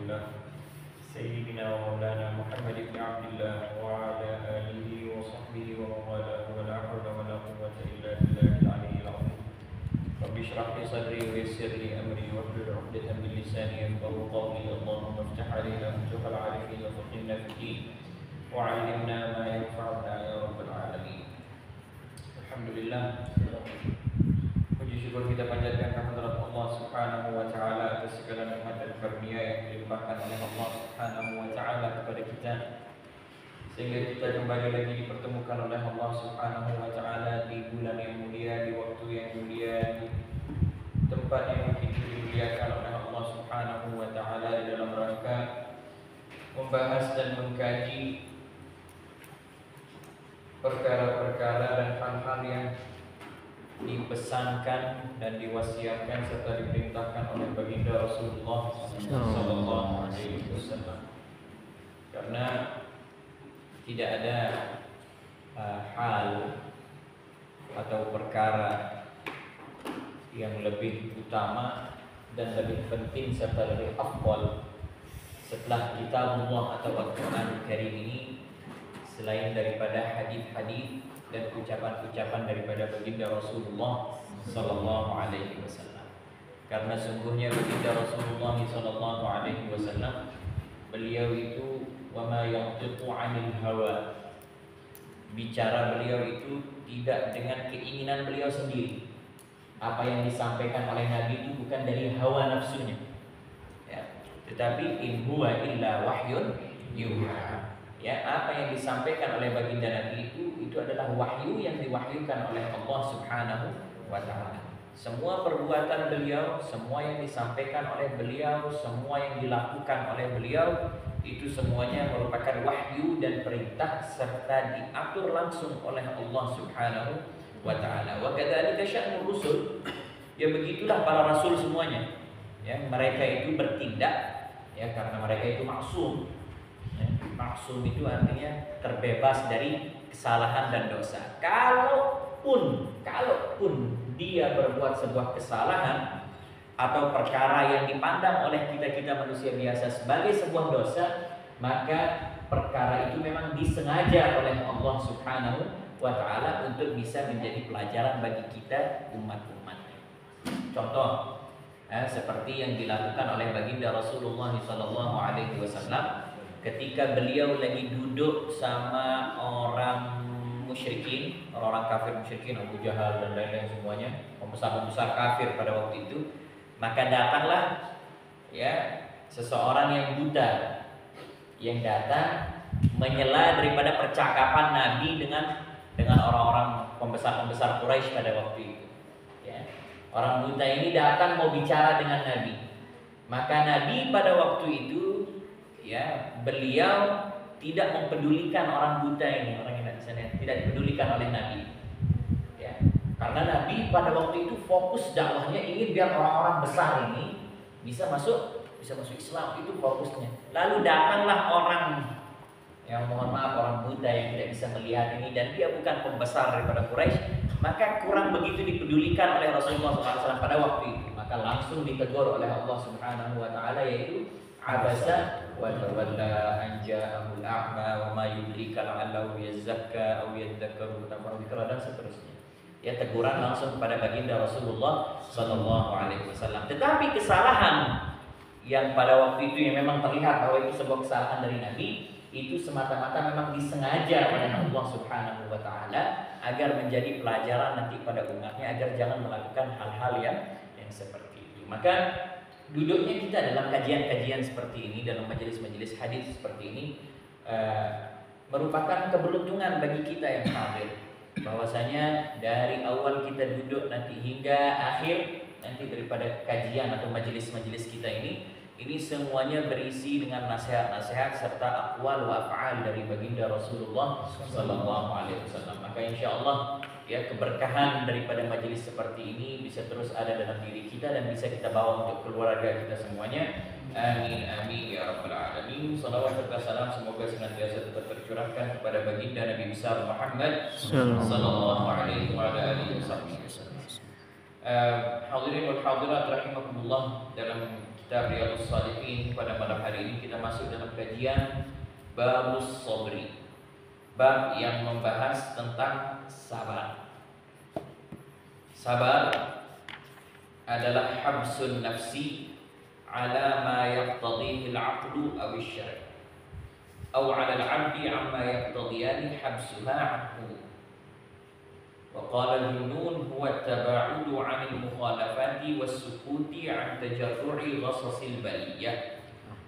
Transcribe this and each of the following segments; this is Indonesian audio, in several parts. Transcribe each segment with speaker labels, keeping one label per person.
Speaker 1: الله سيدنا ومولانا محمد بن عبد الله وعلى آله وصحبه ومن والاه ولا حول ولا قوة إلا بالله العلي العظيم رب اشرح لي صدري ويسر لي أمري واحلل عقدة من لساني يفقهوا قولي اللهم افتح علينا فتوح العارفين وفقهنا في الدين وعلمنا ما ينفعنا يا رب العالمين. Alhamdulillah, puji syukur kita panjatkan kehadirat Allah Subhanahu wa taala atas segala nikmat dan karunia yang dilimpahkan oleh Allah Subhanahu wa taala kepada kita, sehingga kita kembali lagi dipertemukan oleh Allah Subhanahu wa taala di bulan yang mulia, di waktu yang mulia, di tempat yang begitu dimuliakan oleh Allah Subhanahu wa taala di dalam rangka membahas dan mengkaji perkara-perkara dan hal-hal yang dipesankan dan diwasiatkan serta diperintahkan oleh baginda Rasulullah sallallahu alaihi wasallam. Karena tidak ada hal atau perkara yang lebih utama dan lebih penting serta lebih afdal setelah kitabullah atau Al-Qur'an Karim ini selain daripada hadis-hadis dan ucapan-ucapan daripada baginda Rasulullah sallallahu alaihi wasallam. Karena sungguhnya baginda Rasulullah sallallahu alaihi wasallam, beliau itu wa ma yantiqu 'anil hawa. Bicara beliau itu tidak dengan keinginan beliau sendiri. Apa yang disampaikan oleh Nabi itu bukan dari hawa nafsunya. Ya, tetapi in huwa illa wahyun yuha. Ya, apa yang disampaikan oleh baginda Nabi itu adalah wahyu yang diwahyukan oleh Allah Subhanahu wa taala. Semua perbuatan beliau, semua yang disampaikan oleh beliau, semua yang dilakukan oleh beliau itu semuanya merupakan wahyu dan perintah serta diatur langsung oleh Allah Subhanahu wa taala. Wa kadzalika sya'nur rusul. Ya begitulah para rasul semuanya. Ya, mereka itu bertindak ya karena mereka itu maksum. Maksum itu artinya terbebas dari kesalahan dan dosa. Kalaupun dia berbuat sebuah kesalahan atau perkara yang dipandang oleh kita manusia biasa sebagai sebuah dosa, maka perkara itu memang disengaja oleh Allah Subhanahu wa taala untuk bisa menjadi pelajaran bagi kita umat-umatnya. Contoh seperti yang dilakukan oleh baginda Rasulullah sallallahu alaihi wasallam ketika beliau lagi duduk sama orang musyrikin, orang kafir musyrikin, Abu Jahal dan lain-lain semuanya, pembesar-pembesar kafir pada waktu itu, maka datanglah ya seseorang yang buta yang datang menyela daripada percakapan Nabi dengan orang-orang pembesar-pembesar Quraisy pada waktu itu. Ya. Orang buta ini datang mau bicara dengan Nabi. Maka Nabi pada waktu itu ya beliau tidak mempedulikan orang buta ini, orang yang di sana tidak dipedulikan oleh Nabi. Ya, karena Nabi pada waktu itu fokus dakwahnya ingin biar orang-orang besar ini bisa masuk Islam, itu fokusnya. Lalu datanglah orang yang mohon maaf orang buta yang tidak bisa melihat ini dan dia bukan pembesar daripada Quraisy, maka kurang begitu dipedulikan oleh Rasulullah SAW pada waktu itu. Maka langsung ditegur oleh Allah Subhanahu wa taala, yaitu abasa wa tawalla an ja'ahul a'ma wa ma yudrika la'allahu yazakka aw yadzakkaru fatadhakkara dan seterusnya. Ya, teguran langsung kepada baginda Rasulullah sallallahu alaihi wasallam. Tetapi kesalahan yang pada waktu itu yang memang terlihat bahwa itu sebuah kesalahan dari Nabi, itu semata-mata memang disengaja oleh Allah Subhanahu wa taala agar menjadi pelajaran nanti pada umatnya agar jangan melakukan hal-hal yang seperti itu. Maka duduknya kita dalam kajian-kajian seperti ini, dalam majelis-majelis hadis seperti ini merupakan keberuntungan bagi kita yang hadir, bahwasanya dari awal kita duduk nanti hingga akhir nanti daripada kajian atau majelis-majelis kita ini semuanya berisi dengan nasihat-nasihat serta aqwal wa af'al dari baginda Rasulullah sallallahu alaihi wasallam. Maka insyaallah ya keberkahan daripada majelis seperti ini bisa terus ada dalam diri kita dan bisa kita bawa untuk keluarga kita semuanya. Amin amin ya rabbal alamin. Shalawat serta salam semoga senantiasa tetap tercurahkan kepada baginda Nabi besar Muhammad sallallahu alaihi wa alihi wasallam. Hadirin wal hadirat rahimakumullah, dalam kitab Riyadhus Shalihin. Pada malam hari ini kita masuk dalam kajian Babus Sabri, bab yang membahas tentang sabar. Sabar adalah habsun nafsi ala ma yaqtadihi al-'aqlu aw asy-syar' aw 'ala al-'abdi 'amma yaqtadiyani habsuha 'anhu. وقال الجنون هو التباعد عن المخالفات والسكوت عن تجرع غصص البلية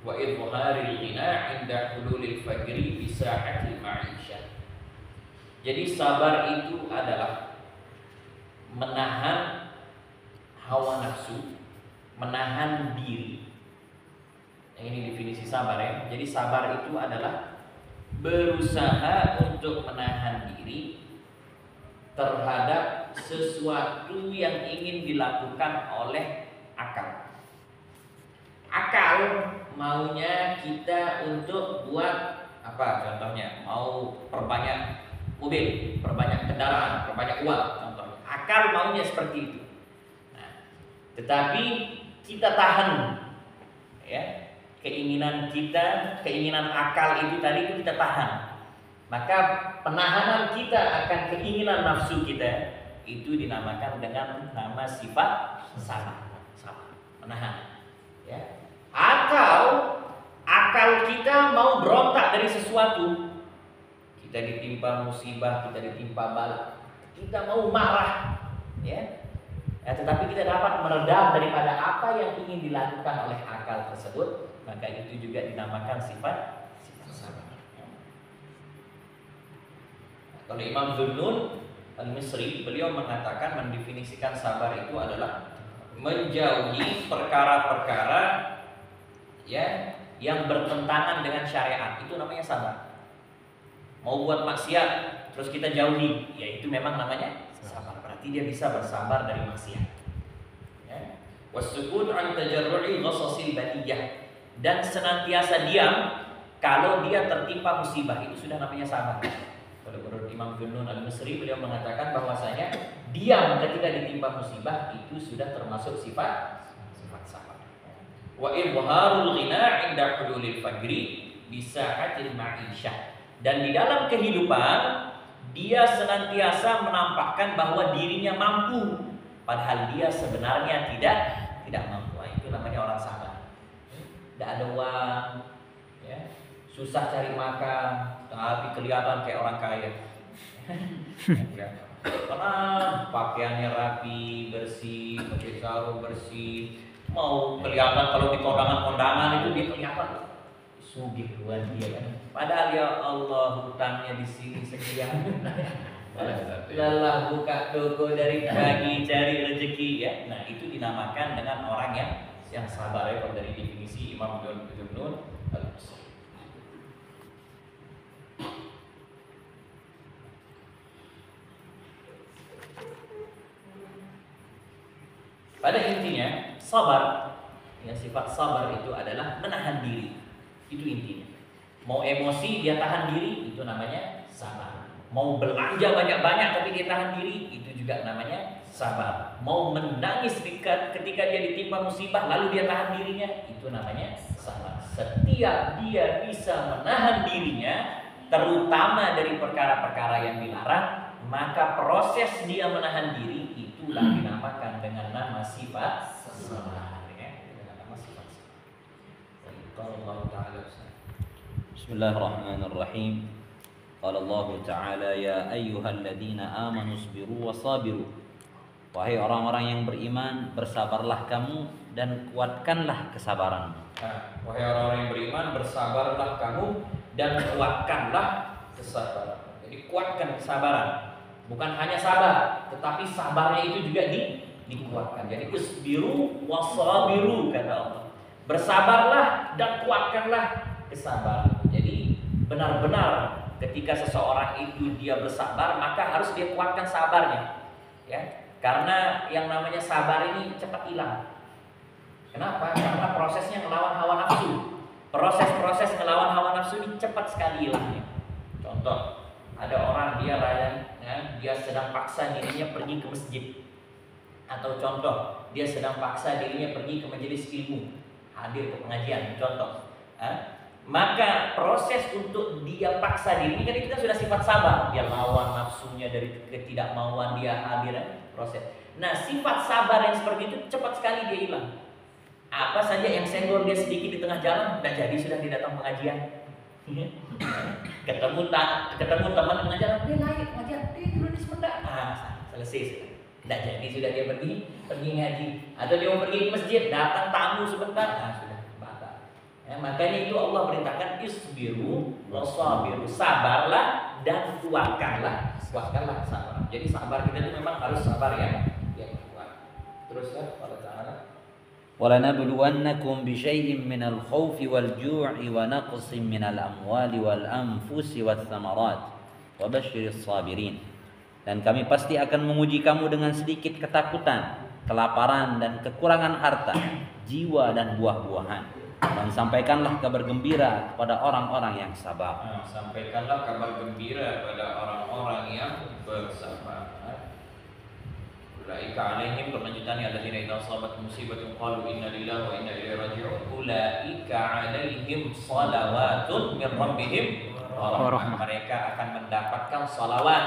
Speaker 1: وإظهار الغنى عند حلول الفجر بساحة المعيشة. Jadi sabar itu adalah menahan hawa nafsu, menahan diri. Ini definisi sabar ya. Jadi sabar itu adalah berusaha untuk menahan diri terhadap sesuatu yang ingin dilakukan oleh akal. Akal maunya kita untuk buat apa? Contohnya mau perbanyak mobil, perbanyak kendaraan, perbanyak uang. Contohnya akal maunya seperti itu. Nah, tetapi kita tahan, ya, keinginan kita, keinginan akal itu tadi itu kita tahan. Maka penahanan kita akan keinginan nafsu kita itu dinamakan dengan nama sifat sabar. Menahan. Ya. Akal kita mau berontak dari sesuatu. Kita ditimpa musibah, kita ditimpa bala, kita mau marah, ya. Tetapi kita dapat meredam daripada apa yang ingin dilakukan oleh akal tersebut, maka itu juga dinamakan sifat sabar. Kalau Imam Zunnun Al-Misri, beliau mengatakan, mendefinisikan sabar itu adalah menjauhi perkara-perkara ya yang bertentangan dengan syariat. Itu namanya sabar. Mau buat maksiat terus kita jauhi, ya itu memang namanya sabar. Berarti dia bisa bersabar dari maksiat. Ya. Wasukut an tajarru'i ghasasil baliyah, dan senantiasa diam kalau dia tertimpa musibah, itu sudah namanya sabar. Kalau menurut Imam Zunnun Al-Misri, beliau mengatakan bahwasanya diam ketika ditimpa musibah itu sudah termasuk sifat sabar. Wa idharul ghina 'inda hululil fajri bi sa'atil ma'isyah. Dan di dalam kehidupan dia senantiasa menampakkan bahwa dirinya mampu padahal dia sebenarnya tidak mampu. Itu namanya orang sabar. Tidak ada uang, ya. Susah cari makan, tapi kelihatan kayak orang kaya. Karena pakaiannya rapi, bersih, pakai sarung bersih. Mau kelihatan kalau di kondangan-kondangan itu dia kelihatan sugih luar dia kan. Padahal ya Allah, hutangnya di sini sekian. Lelah buka toko dari pagi cari rezeki, ya. Nah, itu dinamakan dengan orang yang sabar, ya, kalau dari definisi Imam Zunnun Al-Misri. Pada intinya sabar, ya, sifat sabar itu adalah menahan diri. Itu intinya. Mau emosi dia tahan diri, itu namanya sabar. Mau belanja banyak-banyak tapi dia tahan diri, itu juga namanya sabar. Mau menangis ketika dia ditimpa musibah lalu dia tahan dirinya, itu namanya sabar. Setiap dia bisa menahan dirinya, terutama dari perkara-perkara yang dilarang, maka proses dia menahan diri itulah dinamakan dengan nama sifat sabar, ya, dengan nama sifat sabar. Qala Allah Ta'ala.
Speaker 2: Bismillahirrahmanirrahim. Qala Allah Ta'ala, ya ayyuhalladzina amanu isbiru wasabiru. Wahai orang-orang yang beriman, bersabarlah kamu dan kuatkanlah kesabaranmu.
Speaker 1: Wahai orang-orang yang beriman, bersabarlah kamu dan kuatkanlah kesabaran. Jadi kuatkan kesabaran. Bukan hanya sabar, tetapi sabarnya itu juga dikuatkan. Jadi isbiru wasabiru, kata Allah. Bersabarlah dan kuatkanlah kesabaran. Jadi benar-benar ketika seseorang itu dia bersabar, maka harus dia kuatkan sabarnya, ya. Karena yang namanya sabar ini cepat hilang. Kenapa? Karena prosesnya melawan hawa nafsu. Proses-proses melawan hawa nafsu ini cepat sekali hilangnya. Contoh, ada orang dia dia sedang paksa dirinya pergi ke masjid. Atau contoh, dia sedang paksa dirinya pergi ke majelis ilmu. hadir ke pengajian, contoh. Maka proses untuk dia paksa diri kan itu kan sudah sifat sabar. Dia lawan nafsunya dari ketidakmauan, dia hadir, proses. Nah, sifat sabar yang seperti itu cepat sekali dia hilang. Apa saja yang senggol dia sedikit di tengah jalan, dan jadi sudah tidak datang pengajian. ketemu teman pengajian, dia naik pengajian, dia dulu di sebentar. Selesai sudah. Tidak jadi sudah dia pergi ngaji. Atau dia mau pergi ke masjid, datang tamu sebentar, sudah batal. Makanya itu Allah perintahkan isbiru wasabiru, sabarlah dan kuatkanlah sabar. Jadi sabar kita itu memang harus sabar yang kuat. Terus Allah Ta'ala,
Speaker 2: وَلَنَبْلُوَنَّكُمْ بِشَيْءٍ مِّنَ الْخَوْفِ وَالْجُوعِ وَنَقْصٍ مِّنَ الْأَمْوَالِ وَالْأَنفُسِ وَالثَّمَرَاتِ وَبَشِّرِ الصَّابِرِينَ. Dan kami pasti akan menguji kamu dengan sedikit ketakutan, kelaparan dan kekurangan harta, jiwa dan buah-buahan. Dan sampaikanlah kabar gembira kepada orang-orang yang sabar.
Speaker 1: Sampaikanlah kabar gembira pada orang-orang yang bersabar. Ulaika alaihim, kelanjutannya alladzina idza asabat musibatun qalu inna lillahi wa inna ilaihi raji'un. Ulaika alaihim shalawatun min rabbihim wa rahmah. Mereka akan mendapatkan salawat,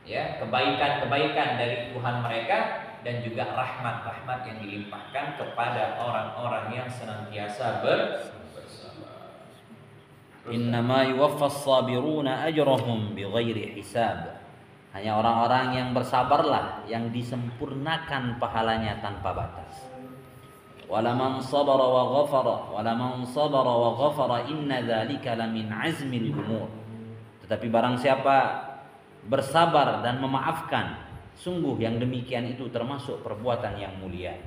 Speaker 1: ya, kebaikan-kebaikan dari Tuhan mereka, dan juga rahmat-rahmat yang dilimpahkan kepada orang-orang yang senantiasa bersabar.
Speaker 2: Innama yuwaffas sabiruna ajrahum bighairi hisab. Hanya orang-orang yang bersabarlah yang disempurnakan pahalanya tanpa batas. Walaman sabara wa ghafara inna dzalika lamin azmil umur. Tetapi barang siapa bersabar dan memaafkan, sungguh yang demikian itu termasuk perbuatan yang mulia.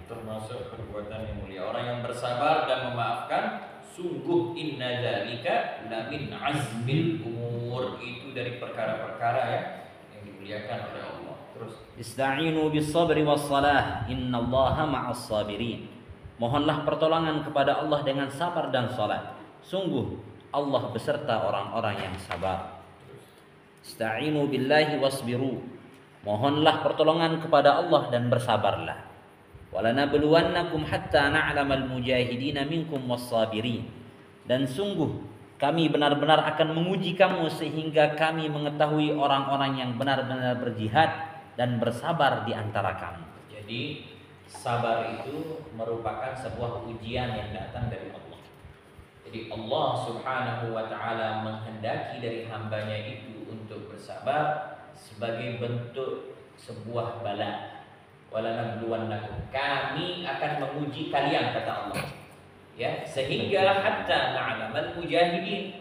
Speaker 1: Orang yang bersabar dan memaafkan, sungguh inna dzalika lamin azmil umur, itu dari perkara-perkara yang dimuliakan oleh Allah. Terus,
Speaker 2: Ista'inu bis sabri was salah, innallaha ma'as sabirin. Mohonlah pertolongan kepada Allah dengan sabar dan salat. Sungguh Allah beserta orang-orang yang sabar. Ista'inu billahi wasbiru. Mohonlah pertolongan kepada Allah dan bersabarlah. Walanabluwannakum hatta na'lamal mujahidina minkum was-sabirin. Dan sungguh kami benar-benar akan menguji kamu sehingga kami mengetahui orang-orang yang benar-benar berjihad dan bersabar di antara kamu.
Speaker 1: Jadi sabar itu merupakan sebuah ujian yang datang dari Allah. Jadi Allah Subhanahu wa ta'ala menghendaki dari hambanya itu untuk bersabar sebagai bentuk sebuah bala. Walanabluwannakum, kami akan menguji kalian, kata Allah, ya, sehingga hatta na'lamal mujahidin,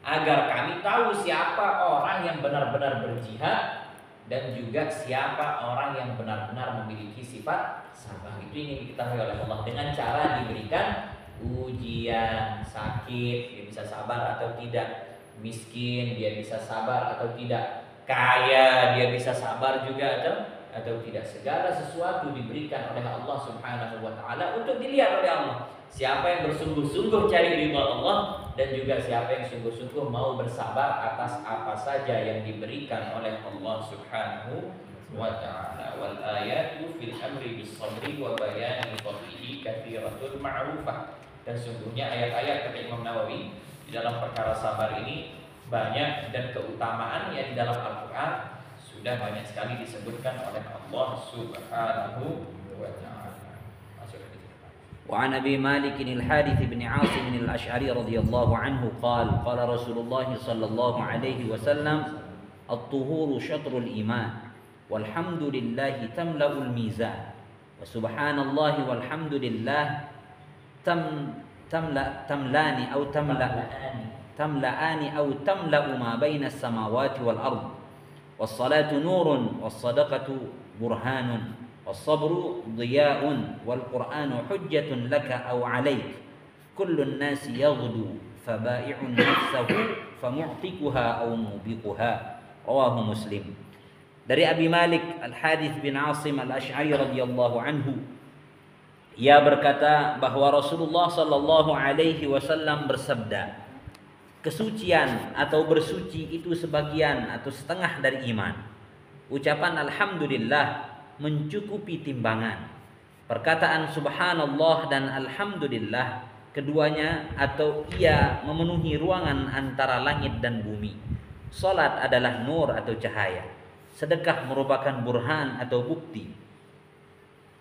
Speaker 1: agar kami tahu siapa orang yang benar-benar berjihad dan juga siapa orang yang benar-benar memiliki sifat sabar. Itu ingin diketahui oleh Allah dengan cara diberikan ujian. Sakit, dia bisa sabar atau tidak. Miskin, dia bisa sabar atau tidak. Kaya, dia bisa sabar juga atau tidak. Segala sesuatu diberikan oleh Allah Subhanahu wa ta'ala untuk dilihat oleh Allah. Siapa yang bersungguh-sungguh cari ridha Allah, dan juga siapa yang sungguh-sungguh mau bersabar atas apa saja yang diberikan oleh Allah Subhanahu wa ta'ala. Wal ayatu fil amri bis sabri wa bayani fadlihi katsiratun ma'rufah. Dan sungguhnya ayat-ayat kata Imam Nawawi di dalam perkara sabar ini banyak, dan keutamaannya di dalam Al-Qur'an sudah banyak sekali disebutkan oleh Allah Subhanahu wa ta'ala.
Speaker 2: وعن أبي مالك الحارث بن عاصم الأشعري رضي الله عنه قال قال رسول الله صلى الله عليه وسلم الطهور شطر الإيمان والحمد لله تملأ الميزان وسبحان الله والحمد لله تملأان أو تملأ ما بين السماوات والأرض والصلاة نور والصدقة برهان والصبر ضياء والقرآن حجة لك أو عليك كل الناس يغدو فبائع نفسه فمعتقها أو موبقها رواه مسلم. Dari Abi Malik Al-Harits bin Asim Al-Asy'ari radhiyallahu anhu, ia berkata bahwa Rasulullah sallallahu alaihi wasallam bersabda, kesucian atau bersuci itu sebagian atau setengah dari iman. Ucapan alhamdulillah mencukupi timbangan. Perkataan subhanallah dan alhamdulillah keduanya atau ia memenuhi ruangan antara langit dan bumi. Salat adalah nur atau cahaya. Sedekah merupakan burhan atau bukti.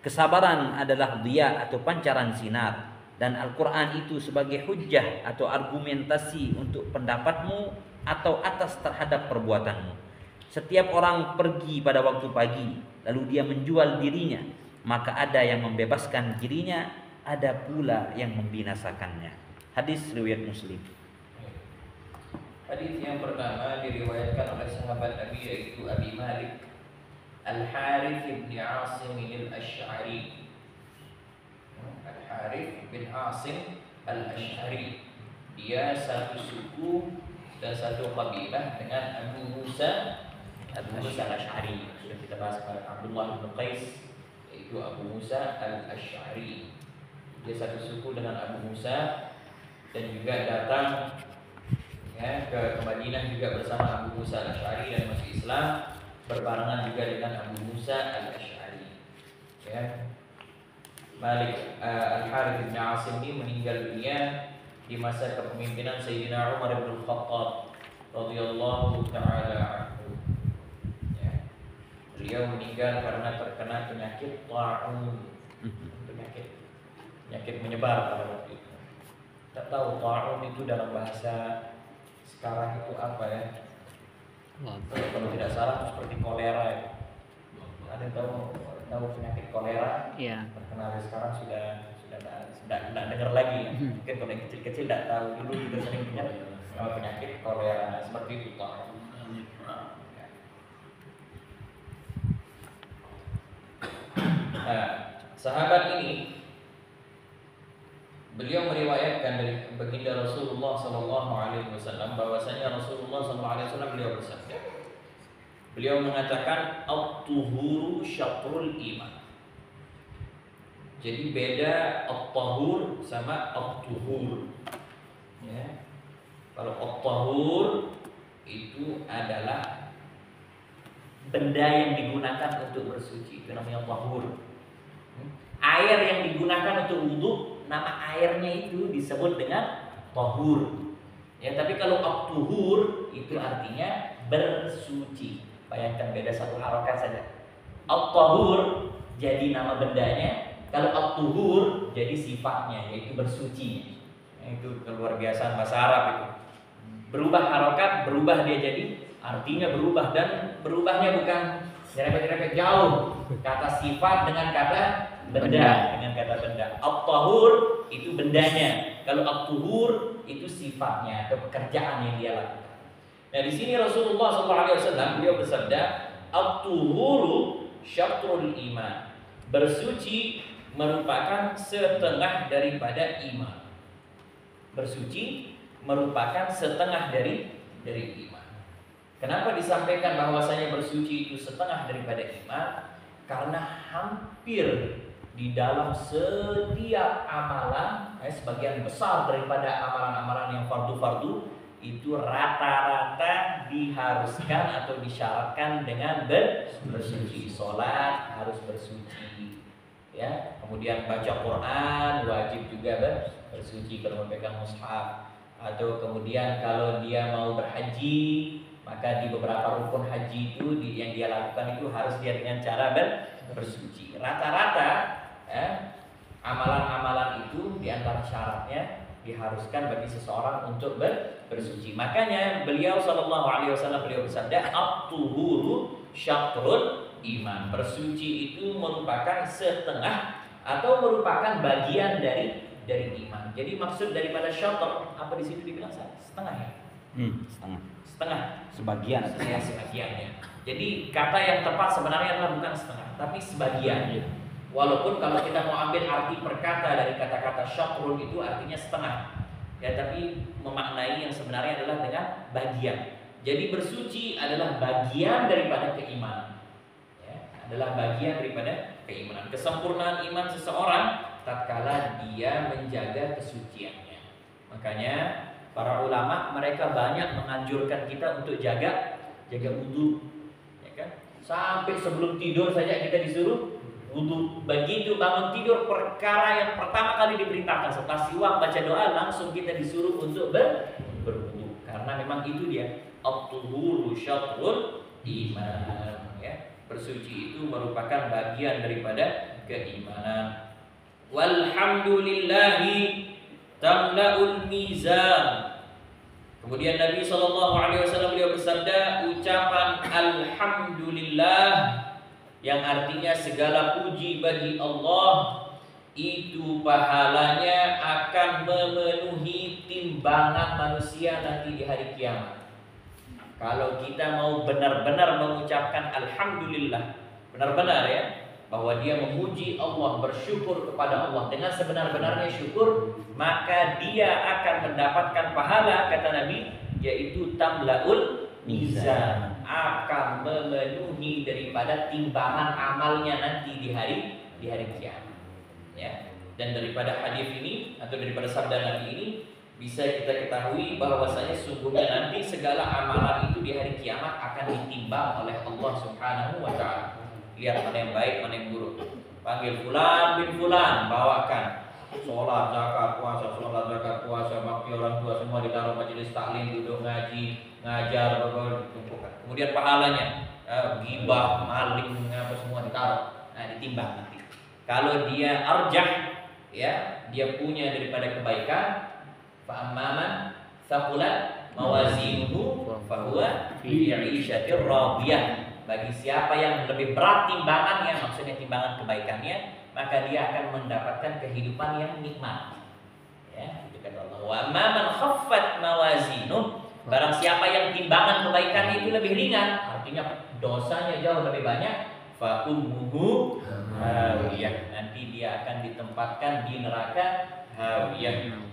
Speaker 2: Kesabaran adalah dhiya atau pancaran sinar. Dan Al-Quran itu sebagai hujjah atau argumentasi untuk pendapatmu atau atas terhadap perbuatanmu. Setiap orang pergi pada waktu pagi, lalu dia menjual dirinya, maka ada yang membebaskan dirinya, ada pula yang membinasakannya. Hadis riwayat Muslim.
Speaker 1: Hadis yang pertama diriwayatkan oleh sahabat Nabi yaitu Abi Malik Al-Harith bin Asim Al-Asy'ari. Al-Harith bin Asim Al-Asy'ari. Dia satu suku dan satu kabilah dengan Abu Musa Al-Asy'ari. Sudah kita bahas pada Abdullah bin Qais, yaitu Abu Musa Al-Asy'ari. Dia satu suku dengan Abu Musa dan juga datang ke Madinah juga bersama Abu Musa Al-Asy'ari dan masuk Islam berbarengan juga dengan Abu Musa Al-Asy'ari. Ya. Malik Al-Harith bin Asim ini meninggal dunia di masa kepemimpinan Sayyidina Umar bin Khattab radhiyallahu taala anhu. Ya. Beliau meninggal karena terkena penyakit ta'un, penyakit menyebar pada waktu itu. Tak tahu ta'un itu dalam bahasa sekarang itu apa ya? Kalau tidak salah seperti kolera ya. Ada tahu penyakit kolera?
Speaker 3: Iya.
Speaker 1: Terkenal sekarang sudah tidak dengar lagi ya. Mungkin kalau yang kecil-kecil tidak tahu, dulu kita sering punya penyakit kolera seperti itu Pak. Nah, sahabat ini beliau meriwayatkan dari baginda Rasulullah sallallahu alaihi wasallam bahwasanya Rasulullah sallallahu alaihi wasallam beliau bersabda. Beliau mengatakan at-tuhuru syatrul iman. Jadi beda at-tahur sama at-tuhur. Ya. Kalau at-tahur itu adalah benda yang digunakan untuk bersuci, itu namanya tahur. Air yang digunakan untuk wudhu, nama airnya itu disebut dengan tahur. Ya, tapi kalau at-tuhur itu artinya bersuci. Bayangkan beda satu harokat saja. At-tahur jadi nama bendanya, kalau at-tuhur jadi sifatnya, yaitu bersuci. Itu luar biasa bahasa Arab itu. Berubah harokat, berubah dia jadi artinya berubah, dan berubahnya bukan nyerempet-nyerempet jauh. Kata sifat dengan kata benda. Dengan kata benda. At-tahur itu bendanya. Kalau at-tuhur itu sifatnya atau pekerjaan yang dia lakukan. Nah, di sini Rasulullah SAW beliau bersabda, at-tuhuru syatrul iman. Bersuci merupakan setengah daripada iman. Bersuci merupakan setengah dari iman. Kenapa disampaikan bahwasanya bersuci itu setengah daripada iman? Karena hampir di dalam setiap amalan, sebagian besar daripada amalan-amalan yang fardu-fardu itu rata-rata diharuskan atau disyaratkan dengan bersuci. Sholat harus bersuci, ya. Kemudian baca Quran wajib juga bersuci kalau memegang mushaf. Atau kemudian kalau dia mau berhaji, maka di beberapa rukun haji itu yang dia lakukan itu harus dia dengan cara bersuci. Rata-rata amalan-amalan itu diantara syaratnya diharuskan bagi seseorang untuk bersuci. Makanya beliau sallallahu alaihi wasallam beliau bersabda, at-tuhuru syatrul iman. Bersuci itu merupakan setengah atau merupakan bagian dari iman. Jadi maksud daripada syatr apa di situ dibilang setengah ya? Setengah.
Speaker 2: Sebagian.
Speaker 1: Sebagiannya. Jadi kata yang tepat sebenarnya adalah bukan setengah, tapi sebagian. Walaupun kalau kita mau ambil arti perkata dari kata-kata syatrul itu artinya setengah, ya, tapi memaknai yang sebenarnya adalah dengan bagian. Jadi bersuci adalah bagian daripada keimanan, ya, adalah bagian daripada keimanan. Kesempurnaan iman seseorang tatkala dia menjaga kesuciannya. Makanya para ulama mereka banyak menganjurkan kita untuk jaga wudhu, ya kan? Sampai sebelum tidur saja kita disuruh berwudu. Begitu bangun tidur, perkara yang pertama kali diperintahkan setelah siwak baca doa, langsung kita disuruh untuk berwudu. Karena memang itu dia at-tuhuru syatrul iman, ya. Bersuci itu merupakan bagian daripada keimanan. Walhamdulillahi tamla'ul mizan. Kemudian Nabi SAW beliau bersabda, ucapan alhamdulillah yang artinya segala puji bagi Allah, itu pahalanya akan memenuhi timbangan manusia nanti di hari kiamat. Kalau kita mau benar-benar mengucapkan alhamdulillah, benar-benar ya, bahwa dia memuji Allah, bersyukur kepada Allah dengan sebenar-benarnya syukur, maka dia akan mendapatkan pahala, kata Nabi, yaitu tamlaul mizan, akan memenuhi daripada timbangan amalnya nanti di hari kiamat, ya. Dan daripada hadis ini atau daripada sabda Nabi ini bisa kita ketahui bahwasanya sungguhnya nanti segala amalan itu di hari kiamat akan ditimbang oleh Allah Subhanahu wa taala. Lihat mana yang baik, mana yang buruk. Panggil fulan bin fulan, bawakan sholat, zakat, puasa, bakti orang tua, semua ditaruh majelis taklim, duduk ngaji, ngajar, ditumpukkan. Kemudian pahalanya, ghibah, maling, apa semua ditaruh. Nah, ditimbang nanti. Kalau dia arjah, ya, dia punya daripada kebaikan, fa'amman thaqulat mawazinuhu fahuwa fi 'ishatir radiyah. Bagi siapa yang lebih berat timbangannya, maksudnya timbangan kebaikannya, maka dia akan mendapatkan kehidupan yang nikmat. Ya, itu kata Allah. Wa man khaffat mawazinuh, barang siapa yang timbangan kebaikannya itu lebih ringan, artinya dosanya jauh lebih banyak, fa ummuhu hawiyah, nanti dia akan ditempatkan di neraka hawiyah.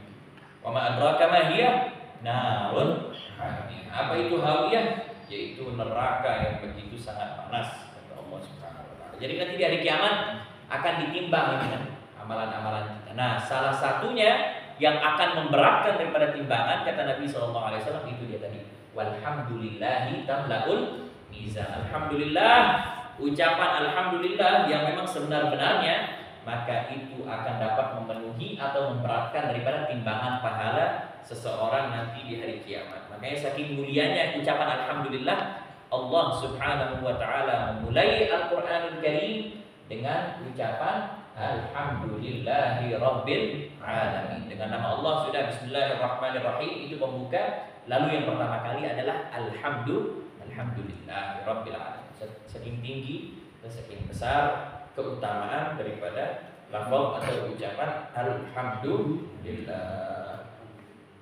Speaker 1: Wa ma adraka ma hiya narun hamiyah. Apa itu hawiyah? Yaitu neraka yang begitu sangat panas, kata Allah Subhanahu wa taala. Jadi nanti di hari kiamat akan ditimbang dengan amalan-amalan kita. Nah, salah satunya yang akan memberatkan daripada timbangan, kata Nabi SAW, itu dia tadi. Walhamdulillahi tamlaul mizan. Alhamdulillah, ucapan alhamdulillah yang memang sebenar-benarnya, maka itu akan dapat memenuhi atau memberatkan daripada timbangan pahala seseorang nanti di hari kiamat. Makanya saking mulianya ucapan alhamdulillah, Allah Subhanahu wa taala memulai Al-Qur'anul Karim dengan ucapan alhamdulillahi rabbil alamin. Dengan nama Allah sudah bismillahirrahmanirrahim, itu pembuka. Lalu yang pertama kali adalah alhamdulillahi rabbil alamin. Saking tinggi dan saking besar keutamaan daripada lafaz atau ucapan alhamdulillah.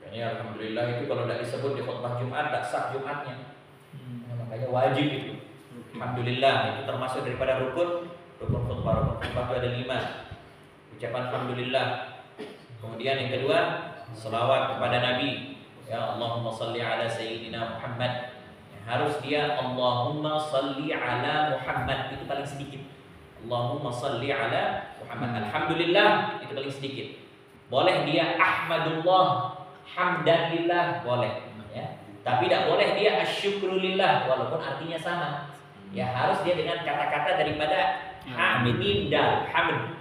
Speaker 1: Kayaknya alhamdulillah itu kalau tidak disebut di khutbah Jumat tak sah Jumatnya. Makanya wajib itu. Alhamdulillah itu termasuk daripada rukun khutbah. Rukun khutbah itu ada 5. Ucapan alhamdulillah. Kemudian yang kedua, selawat kepada Nabi. Ya Allahumma salli ala sayyidina Muhammad. Harus dia Allahumma salli ala Muhammad, itu paling sedikit. Allahumma salli ala Muhammad. Alhamdulillah itu paling sedikit. Boleh dia ahmadullah, hamdanillah, boleh, ya. Tapi tidak boleh dia asyukrulillah, walaupun artinya sama. Ya, harus dia dengan kata-kata daripada hamid dan hamd.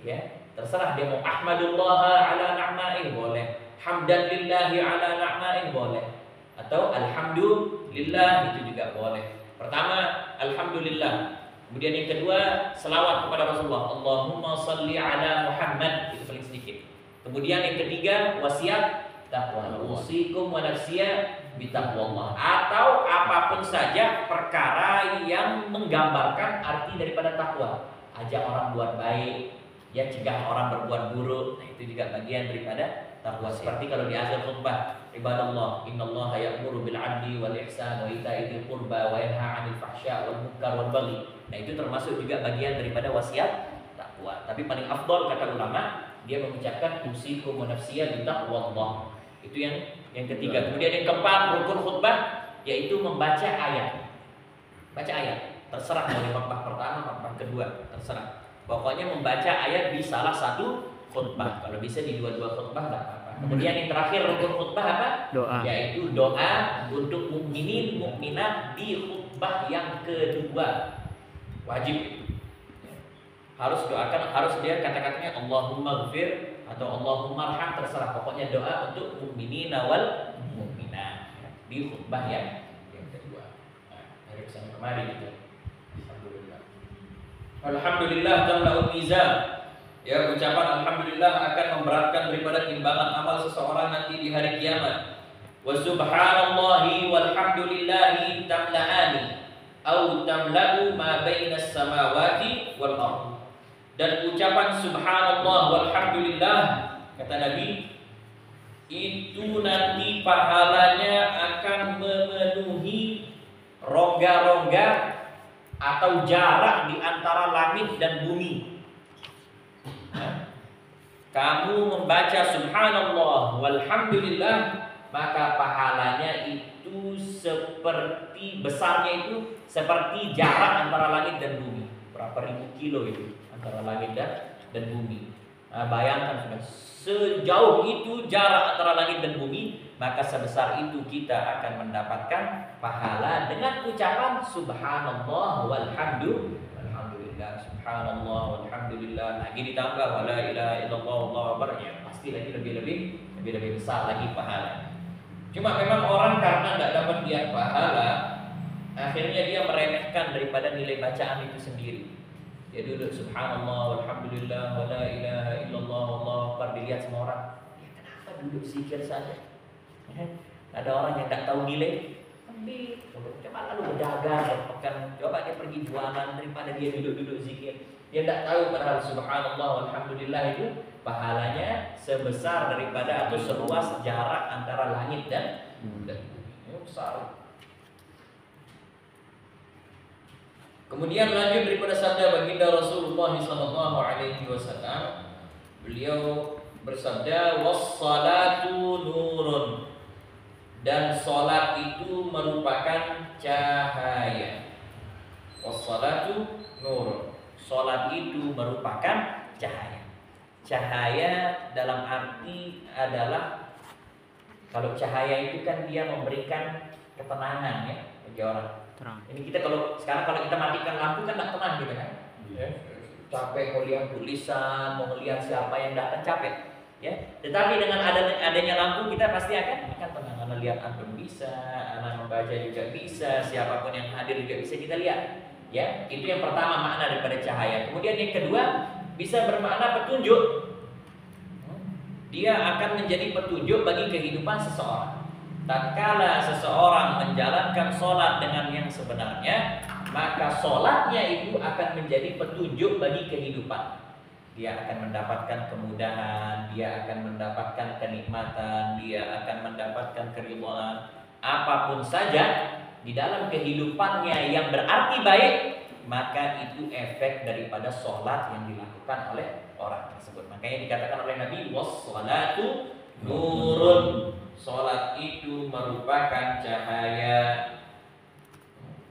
Speaker 1: Ya, terserah dia mau ahmadullah ala na'ma'in, boleh. Hamdanillahi ala na'ma'in, boleh. Atau alhamdulillah, itu juga boleh. Pertama alhamdulillah. Kemudian yang kedua selawat kepada Rasulullah, Allahumma salli ala Muhammad, itu paling sedikit. Kemudian yang ketiga wasiat taqwa, usikum wa nafsiya bitaqwallah, atau apapun saja perkara yang menggambarkan arti daripada takwa. Ajak orang buat baik, ya, cegah orang berbuat buruk. Nah, itu juga bagian daripada takwa. Seperti kalau di akhir khutbah, ibadallah innallaha ya'muru bil 'adli wal ihsan wa ita'i dzil qurba wa yanha 'anil fahsya wal munkar wal baghi. Nah, itu termasuk juga bagian daripada wasiat takwa. Tapi paling afdal kata ulama, dia mengucapkan usikum wa nafsiya bitaqwallah. Itu yang ketiga. Kemudian yang keempat, rukun khutbah, yaitu membaca ayat. Baca ayat. Terserah dari khutbah pertama, khutbah kedua, terserah. Pokoknya membaca ayat di salah satu khutbah. Kalau bisa di dua-dua khutbah enggak apa-apa. Kemudian yang terakhir rukun khutbah apa?
Speaker 3: Doa.
Speaker 1: Yaitu doa untuk mukminin mukminat di khutbah yang kedua. Wajib. harus doakan, harus dia kata-katanya Allahumma ghfir atau Allahumma arham, terserah, pokoknya doa untuk mukminina wal mukminat di khutbah yang kedua. Nah, dari kesana kemari gitu. Alhamdulillah. Alhamdulillah tamla'ul mizan. Ya, ucapan alhamdulillah akan memberatkan daripada timbangan amal seseorang nanti di hari kiamat. Wa subhanallahi walhamdulillahi tamla'ani au tamla'u ma bainas samawati wal ardh. Dan ucapan subhanallah walhamdulillah, kata Nabi, itu nanti pahalanya akan memenuhi rongga-rongga atau jarak di antara langit dan bumi. Kamu membaca subhanallah walhamdulillah, maka pahalanya itu seperti, besarnya itu seperti jarak antara langit dan bumi. Berapa ribu kilo itu antara langit dan bumi. Nah, bayangkan sudah sejauh itu jarak antara langit dan bumi, maka sebesar itu kita akan mendapatkan pahala dengan ucapan subhanallah walhamdulillah, subhanallah walhamdulillah, lagi ditambah wala ilaha illallah wallahu akbar, ya pasti lagi lebih besar lagi pahala. Cuma memang orang karena tidak dapat lihat pahala, akhirnya dia meremehkan daripada nilai bacaan itu sendiri. Dia duduk subhanallah walhamdulillah wala ilaha illallah wallahu akbar, dilihat semua orang, ya kenapa duduk zikir saja? Ada orang yang tidak tahu nilai, coba lalu berdagang, coba dia pergi jualan daripada dia duduk-duduk zikir. Dia tidak tahu padahal subhanallah walhamdulillah itu pahalanya sebesar daripada atau seluas jarak antara langit dan bumi. Besar. Kemudian lanjut daripada sabda baginda Rasulullah SAW, beliau bersabda, wassalatu nurun, dan salat itu merupakan cahaya. Wassalatu nurun, salat itu merupakan cahaya. Cahaya dalam arti adalah, kalau cahaya itu kan dia memberikan ketenangan ya bagi orang. Terang. Ini kita kalau kita matikan lampu kan tidak tenang gitu kan? Yeah. Capek mau lihat tulisan, mau melihat siapa yang datang, capek. Ya. Tetapi dengan adanya lampu kita pasti akan tenang. Anak lihat antum bisa, anak membaca juga bisa, siapapun yang hadir juga bisa kita lihat. Ya, itu yang pertama makna daripada cahaya. Kemudian yang kedua bisa bermakna petunjuk. Dia akan menjadi petunjuk bagi kehidupan seseorang. Tatkala seseorang menjalankan sholat dengan yang sebenarnya, maka sholatnya itu akan menjadi petunjuk bagi kehidupan. Dia akan mendapatkan kemudahan, dia akan mendapatkan kenikmatan, dia akan mendapatkan keridhaan. Apapun saja di dalam kehidupannya yang berarti baik, maka itu efek daripada sholat yang dilakukan oleh orang tersebut. Makanya dikatakan oleh Nabi, was-sholatu nurun, salat itu merupakan cahaya.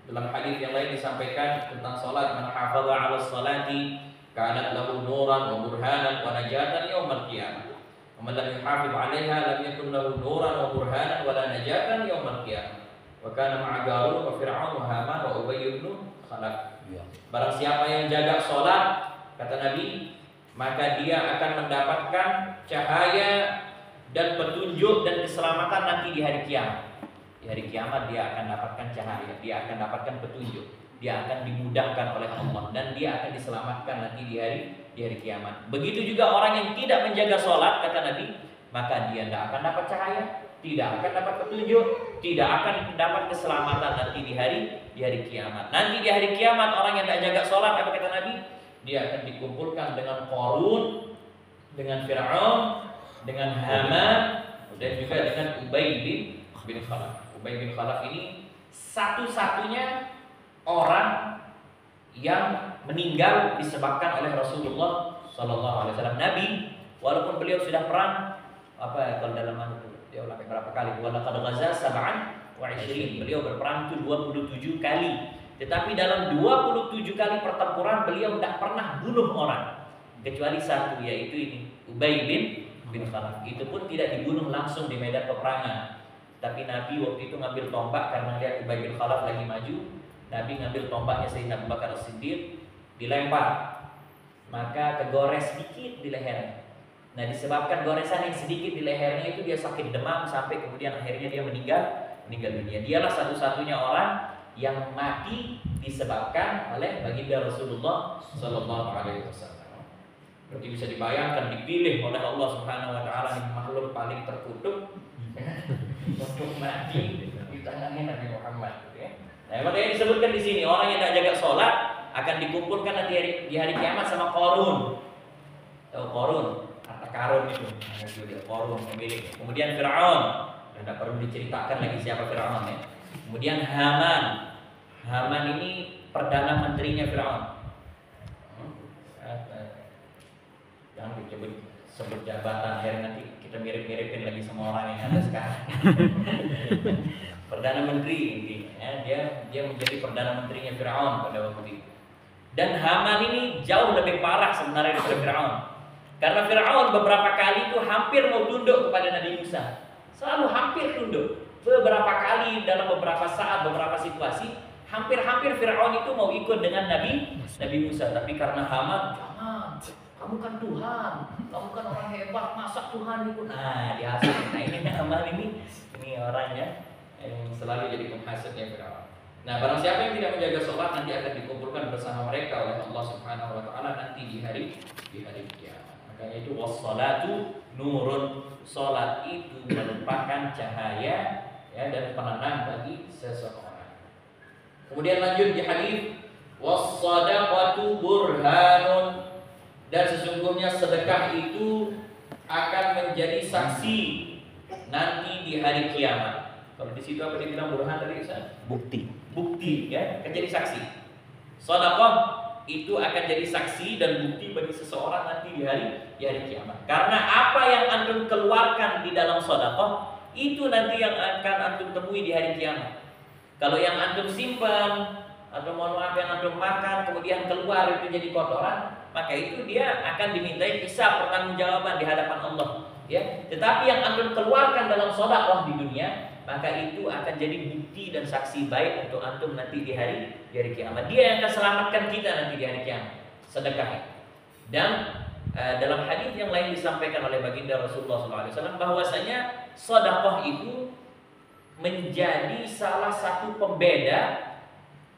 Speaker 1: Dalam hadis yang lain disampaikan tentang salat, man hafaza 'ala sholati kanat lahu nuran wa burhanan wa najatan yaumil qiyamah. Wa man lam yuhafiz 'alaiha lam yakun lahu nuran wa burhanan wa la najatan yaumil qiyamah. Wa kana ma'a Qarun wa Fir'aun wa Haman wa Ubay bin Khalaf. Barang siapa yang jaga salat, kata Nabi, maka dia akan mendapatkan cahaya dan petunjuk dan keselamatan nanti di hari kiamat. Di hari kiamat dia akan dapatkan cahaya, dia akan dapatkan petunjuk, dia akan dimudahkan oleh Allah, dan dia akan diselamatkan nanti di hari kiamat. Begitu juga orang yang tidak menjaga sholat, kata Nabi, maka dia tidak akan dapat cahaya, tidak akan dapat petunjuk, tidak akan dapat keselamatan nanti di hari kiamat. Nanti di hari kiamat orang yang tidak jaga sholat, apa kata Nabi? Dia akan dikumpulkan dengan Qarun, dengan Fir'aun, dengan Haman, dan juga dengan Ubay bin Khalaf. Ubay bin Khalaf ini satu-satunya orang yang meninggal disebabkan oleh Rasulullah SAW. Nabi, walaupun beliau sudah perang, kalau dalam dia ulang berapa kali? Walaqad ghaza sab'an wa 20. Beliau berperang itu 27 kali. Tetapi dalam 27 kali pertempuran beliau tidak pernah bunuh orang, kecuali satu, yaitu ini Ubay bin Khalaf. Itu pun tidak dibunuh langsung di medan peperangan. Tapi Nabi waktu itu ngambil tombak karena lihat Ubay bin Khalaf lagi maju. Nabi ngambil tombaknya Sayyidina Abu Bakar As-Siddiq, dilempar. maka kegores sedikit di lehernya. Nah, disebabkan goresan yang sedikit di lehernya itu dia sakit demam sampai kemudian akhirnya dia meninggal dunia. Dialah satu-satunya orang yang mati disebabkan oleh baginda Rasulullah Sallallahu Alaihi Wasallam. Berarti bisa dibayangkan dipilih oleh Allah Subhanahu Wa Taala makhluk paling terkutuk untuk mati di tangannya Nabi Muhammad. Nah, makanya disebutkan di sini orang yang tidak jaga sholat akan dikumpulkan nanti di hari kiamat sama Qarun. Tahu Qarun? Harta karun itu. Qarun pemilik. Kemudian Fir'aun. Tidak perlu diceritakan lagi siapa Fir'aun ya. Kemudian Haman. Haman ini perdana menterinya Fir'aun. Jangan sebut jabatan akhirnya nanti kita mirip-miripin lagi sama orang yang ada sekarang. Perdana menteri intinya dia menjadi perdana menterinya Fir'aun pada waktu itu. Dan Haman ini jauh lebih parah sebenarnya daripada Fir'aun. Karena Fir'aun beberapa kali itu hampir mau tunduk kepada Nabi Musa. Selalu hampir tunduk. Beberapa kali dalam beberapa saat, beberapa situasi, hampir-hampir Fir'aun itu mau ikut dengan Nabi Musa. Tapi karena Haman, jangan, kamu kan Tuhan, kamu kan orang hebat, masa Tuhan ikut? Nah, dihasut. Nah, ini Haman ini orangnya yang selalu jadi penghasutnya Fir'aun. Nah, barang siapa yang tidak menjaga sholat nanti akan dikumpulkan bersama mereka oleh Allah Subhanahu Wa Taala nanti di hari kiamat. Makanya itu wassalatu nurun, sholat itu merupakan cahaya ya dan penenang bagi seseorang. Kemudian lanjut di hadis wassadaqatu burhanun, dan sesungguhnya sedekah itu akan menjadi saksi nanti di hari kiamat. Kalau di situ apa dibilang burhan tadi Ustaz? Bukti ya, akan jadi saksi. Sedekah itu akan jadi saksi dan bukti bagi seseorang nanti di hari kiamat. Karena apa yang antum keluarkan di dalam sedekah itu nanti yang akan antum temui di hari kiamat. Kalau yang antum simpan atau mohon maaf yang antum makan kemudian keluar itu jadi kotoran, maka itu dia akan dimintai hisab, pertanggungjawaban di hadapan Allah. Ya, tetapi yang antum keluarkan dalam sedekah di dunia, maka itu akan jadi bukti dan saksi baik untuk antum nanti di hari kiamat. Dia yang akan selamatkan kita nanti di hari kiamat, sedekah. Dan dalam hadis yang lain disampaikan oleh baginda Rasulullah SAW bahwasanya sedekah itu menjadi salah satu pembeda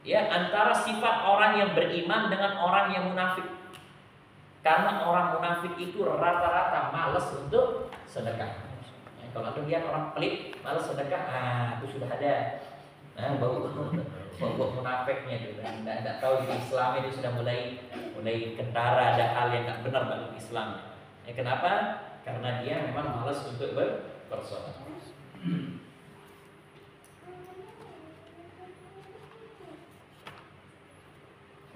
Speaker 1: ya antara sifat orang yang beriman dengan orang yang munafik. Karena orang munafik itu rata-rata malas untuk sedekah. Kalau antum lihat orang pelit, malas sedekah, itu sudah ada. Nah, bau munafiknya itu. Tidak tahu di Islam itu sudah mulai kentara, ada hal yang tak benar dalam Islam. Kenapa? Karena dia memang malas untuk bersedekah.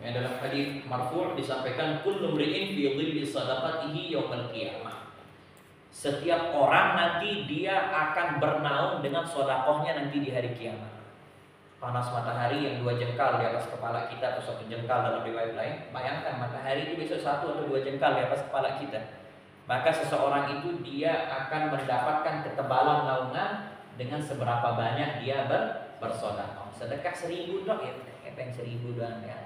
Speaker 1: Dalam hadis marfu' disampaikan kullu mri'in fi dhilli sadaqatihi yaumil qiyamah. Setiap orang nanti dia akan bernaung dengan sedekahnya nanti di hari kiamat. Panas matahari yang 2 jengkal di atas kepala kita atau 1 jengkal dalam riwayat lain. Bayangkan matahari itu besok 1 atau 2 jengkal di atas kepala kita. Maka seseorang itu dia akan mendapatkan ketebalan naungan dengan seberapa banyak dia bersedekah. Sedekah 1000 dok ya, yang 1000 doang ya.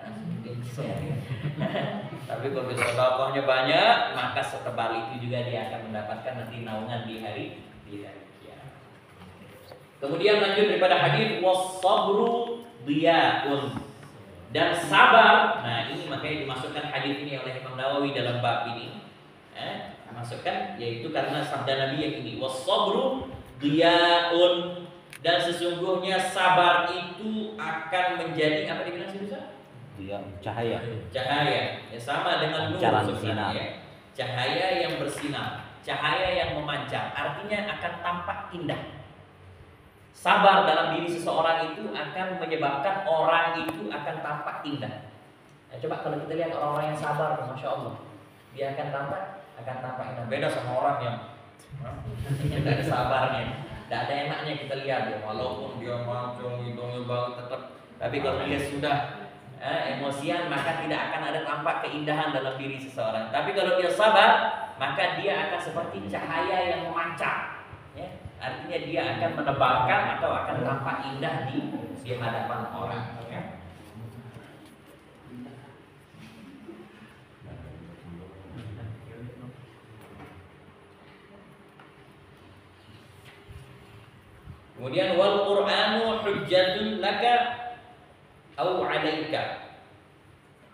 Speaker 1: Tapi kalau sedekahnya banyak, maka setebal itu juga dia akan mendapatkan nanti naungan di hari kiamat. Kemudian lanjut daripada hadis was-sabru diyaun, dan sabar. Nah, ini makanya dimasukkan hadis ini oleh Imam Nawawi dalam bab ini. Masukkan yaitu karena sabda Nabi yang ini was-sabru diyaun, dan sesungguhnya sabar itu akan menjadi apa dibilang sih Ustaz?
Speaker 2: Dia cahaya.
Speaker 1: Cahaya. Ya sama dengan nur sebenarnya. Cahaya yang bersinar, cahaya yang memancar, artinya akan tampak indah. Sabar dalam diri seseorang itu akan menyebabkan orang itu akan tampak indah. Nah, coba kalau kita lihat orang-orang yang sabar, masya Allah, dia akan tampak indah. Beda sama orang yang tidak ada sabarnya. Tidak ada enaknya kita lihat ya, walaupun dia mancung hidungnya banget tetap. Tapi kalau dia sudah emosian, maka tidak akan ada tampak keindahan dalam diri seseorang. Tapi kalau dia sabar, maka dia akan seperti cahaya yang memancar. Ya, artinya dia akan menebarkan atau akan tampak indah di hadapan orang. Ya. Kemudian wal Qur'anu hujjatun laka au 'alaika.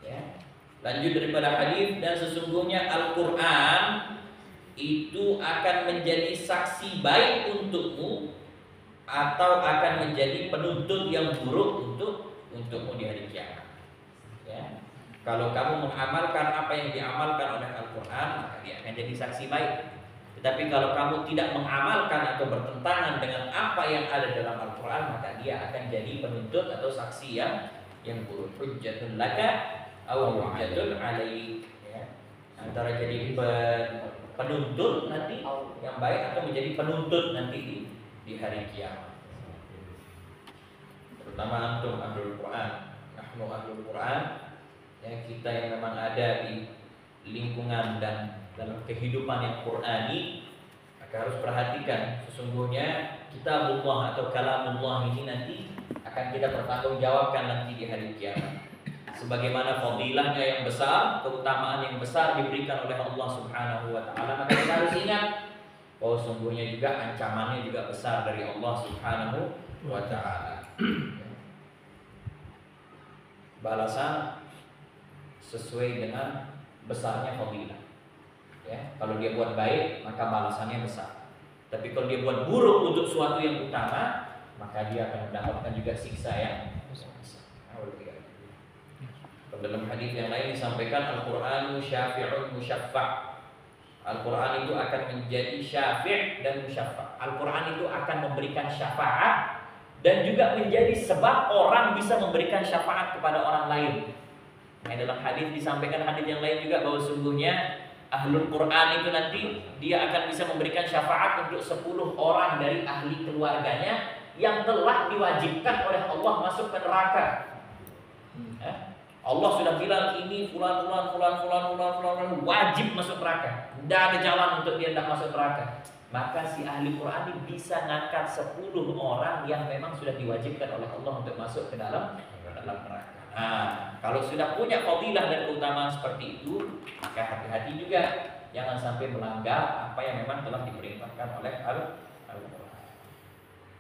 Speaker 1: Ya. Lanjut daripada hadis, dan sesungguhnya Al-Qur'an itu akan menjadi saksi baik untukmu atau akan menjadi penuntut yang buruk untukmu di hari kiamat. Ya. Kalau kamu mengamalkan apa yang diamalkan oleh Al-Quran, maka dia akan jadi saksi baik. Tetapi kalau kamu tidak mengamalkan atau bertentangan dengan apa yang ada dalam Al-Quran, maka dia akan jadi penuntut atau saksi yang buruk. Hujjatun laka aw hujjatun alaik. Ya. Antara jadi penuntut nanti yang baik atau menjadi penuntut nanti di hari kiamat. Terutama antum ahlul Quran, nahnu ahlul Quran. Ya, kita yang memang ada di lingkungan dan dalam kehidupan yang Qur'ani, maka harus perhatikan sesungguhnya kitabullah atau kalamullah ini nanti akan kita pertanggungjawabkan nanti di hari kiamat. Sebagaimana fadilahnya yang besar, keutamaan yang besar diberikan oleh Allah Subhanahu wa taala, maka kita harus ingat bahwa sesungguhnya juga ancamannya juga besar dari Allah Subhanahu wa taala. Balasan sesuai dengan besarnya fadilah. Ya, kalau dia buat baik, maka balasannya besar. Tapi kalau dia buat buruk untuk suatu yang utama, maka dia akan mendapatkan juga siksa yang besar. Dalam hadis yang lain disampaikan Al-Qur'anu syafi'un musyaffa'. Al-Qur'an itu akan menjadi syafi' dan musyaffa'. Al-Qur'an itu akan memberikan syafaat dan juga menjadi sebab orang bisa memberikan syafaat kepada orang lain. Nah, dalam hadis disampaikan hadis yang lain juga bahwa sungguhnya ahlul Quran itu nanti dia akan bisa memberikan syafaat untuk 10 orang dari ahli keluarganya yang telah diwajibkan oleh Allah masuk ke neraka. Allah sudah bilang ini fulan wajib masuk neraka. Tidak ada jalan untuk dia tidak masuk neraka. Maka si ahli Quran ini bisa ngangkat 10 orang yang memang sudah diwajibkan oleh Allah untuk masuk ke dalam neraka. Nah, kalau sudah punya fadilah dan keutamaan seperti itu, maka hati-hati juga jangan sampai melanggar apa yang memang telah diperintahkan oleh Al-Quran.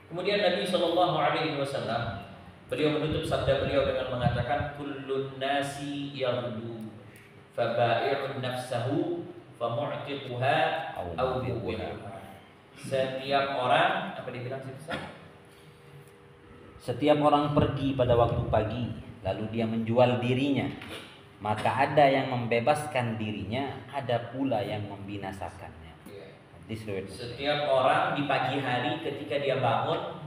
Speaker 1: Kemudian Nabi Shallallahu Alaihi Wasallam beliau menutup sabda beliau dengan mengatakan kullun nasi yaghdu faba'i'un nafsahu famu'tiquha aw bi'uha. Setiap orang, apa dibilang sih?
Speaker 2: Setiap orang pergi pada waktu pagi, lalu dia menjual dirinya, maka ada yang membebaskan dirinya, ada pula yang membinasakannya.
Speaker 1: Setiap orang di pagi hari ketika dia bangun,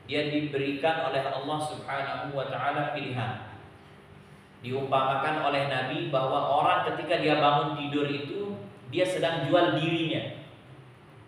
Speaker 1: dia diberikan oleh Allah Subhanahu wa taala pilihan. Diumpamakan oleh Nabi bahwa orang ketika dia bangun tidur itu dia sedang jual dirinya.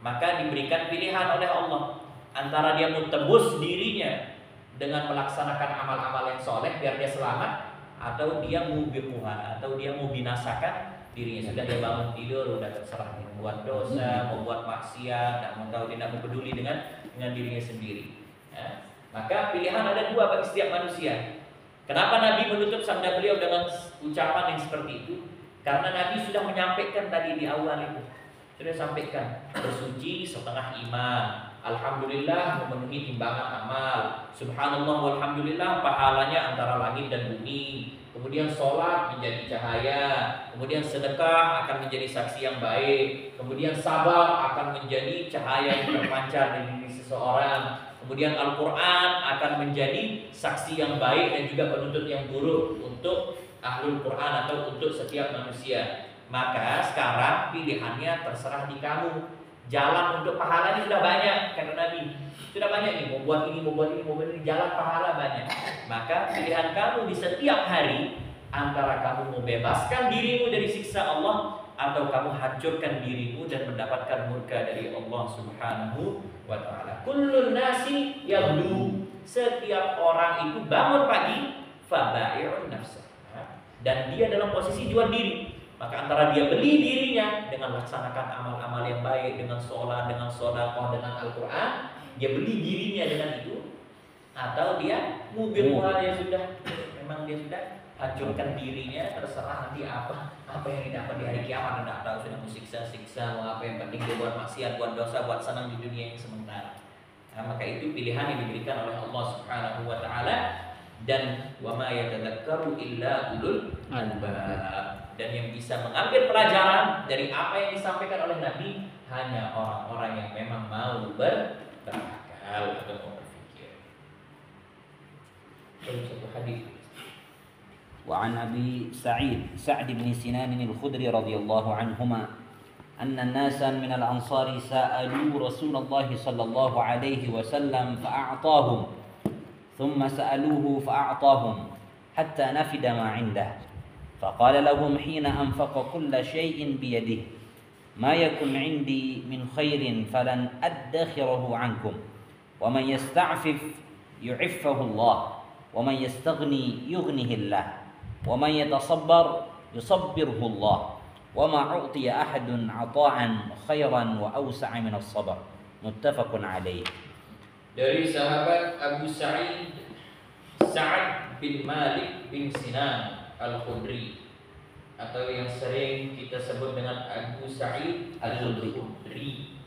Speaker 1: Maka diberikan pilihan oleh Allah antara dia mau tebus dirinya dengan melaksanakan amal-amal yang soleh biar dia selamat, atau dia mau biquha, atau dia mau binasakan dirinya. Sudah dia bangun tidur udah terserah mau buat dosa, mau buat maksiat, dan mau tahu tidak mau peduli dengan dirinya sendiri. Ya. Maka pilihan ada dua bagi setiap manusia. Kenapa Nabi menutup sabda beliau dengan ucapan yang seperti itu? Karena Nabi sudah menyampaikan tadi di awal itu, sudah sampaikan bersuci setengah iman, alhamdulillah memenuhi timbangan amal, subhanallah walhamdulillah pahalanya antara langit dan bumi. Kemudian sholat menjadi cahaya, kemudian sedekah akan menjadi saksi yang baik, kemudian sabar akan menjadi cahaya yang terpancar di diri seseorang. Kemudian Al-Quran akan menjadi saksi yang baik dan juga penuntut yang buruk untuk ahlul Quran atau untuk setiap manusia. Maka sekarang pilihannya terserah di kamu. Jalan untuk pahala ini sudah banyak, kata Nabi. Sudah banyak nih, mau buat ini, mau buat ini, mau buat ini, jalan pahala banyak. Maka pilihan kamu di setiap hari antara kamu membebaskan dirimu dari siksa Allah, atau kamu hancurkan dirimu dan mendapatkan murka dari Allah Subhanahu wa taala. Kullun nasi yaghdu. Setiap orang itu bangun pagi faba'i'un nafsa. Dan dia dalam posisi jual diri. Maka antara dia beli dirinya dengan melaksanakan amal-amal yang baik, dengan sholat, dengan sedekah, dengan Al-Quran, dia beli dirinya dengan itu, atau dia mobil dia sudah, memang dia sudah hancurkan dirinya, terserah nanti apa yang didapat di hari kiamat, tidak tahu, sudah mau siksa, mau apa, yang penting dia buat maksiat, buat dosa, buat senang di dunia yang sementara. Nah, maka itu pilihan yang diberikan oleh Allah Subhanahu wa taala, dan wa ma yatadzakkaru illa ulul albab. Dan yang bisa mengambil pelajaran dari apa yang disampaikan oleh Nabi hanya orang-orang yang memang mau berakal atau mau berpikir. Satu hadis.
Speaker 2: وعن أبي سعد بن سنان الخدري رضي الله عنهما أن الناسا من الأنصار سألوا رسول الله صلى الله عليه وسلم فأعطاهم ثم سألوه فأعطاهم حتى نفد ما عنده فقال لهم حين أنفق كل شيء بيده ما يكن عندي من خير فلن أدخره عنكم ومن يستعفف يعفه الله ومن يستغني يغنه الله ومن يتصبر يصبره الله وما أعطي أحد عطاء خيرا وأوسع من الصبر متفق عليه.
Speaker 1: Dari sahabat Abu Sa'id Sa'ad bin Malik bin Sinan Al-Khudri, atau yang sering kita sebut dengan Abu Sa'id Al-Khudri,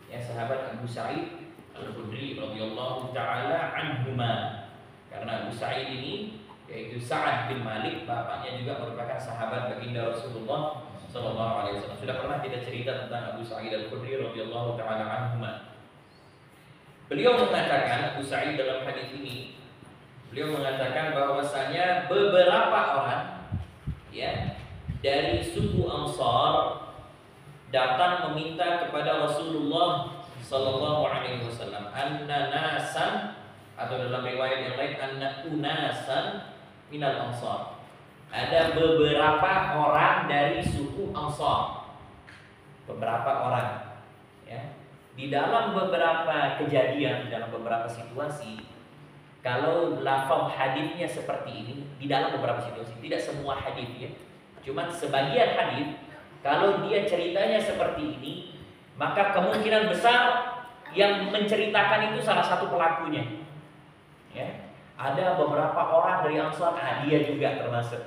Speaker 1: ya, sahabat Abu Sa'id Al-Khudri radhiyallahu taala anhuma. Karena Abu Sa'id ini yaitu Sa'ad bin Malik, bapaknya juga merupakan sahabat baginda Rasulullah sallallahu alaihi wasallam. Sudah pernah kita cerita tentang Abu Sa'id Al-Khudri radhiyallahu taala anhuma. Beliau mengatakan, Abu Sa'id dalam hadis ini, beliau mengatakan bahwasanya beberapa orang, ya, dari suku Ansar datang meminta kepada Rasulullah sallallahu alaihi wasallam, anna nasan, atau dalam riwayat yang lain anna unasan minal Ansar. Ada beberapa orang dari suku Ansar. Beberapa orang, ya. Di dalam beberapa kejadian, dalam beberapa situasi, kalau lafaz hadisnya seperti ini, di dalam beberapa situasi, tidak semua hadis, ya. Cuman sebagian hadis, kalau dia ceritanya seperti ini, maka kemungkinan besar yang menceritakan itu salah satu pelakunya. Ya. Ada beberapa orang dari Ansar, dia juga termasuk.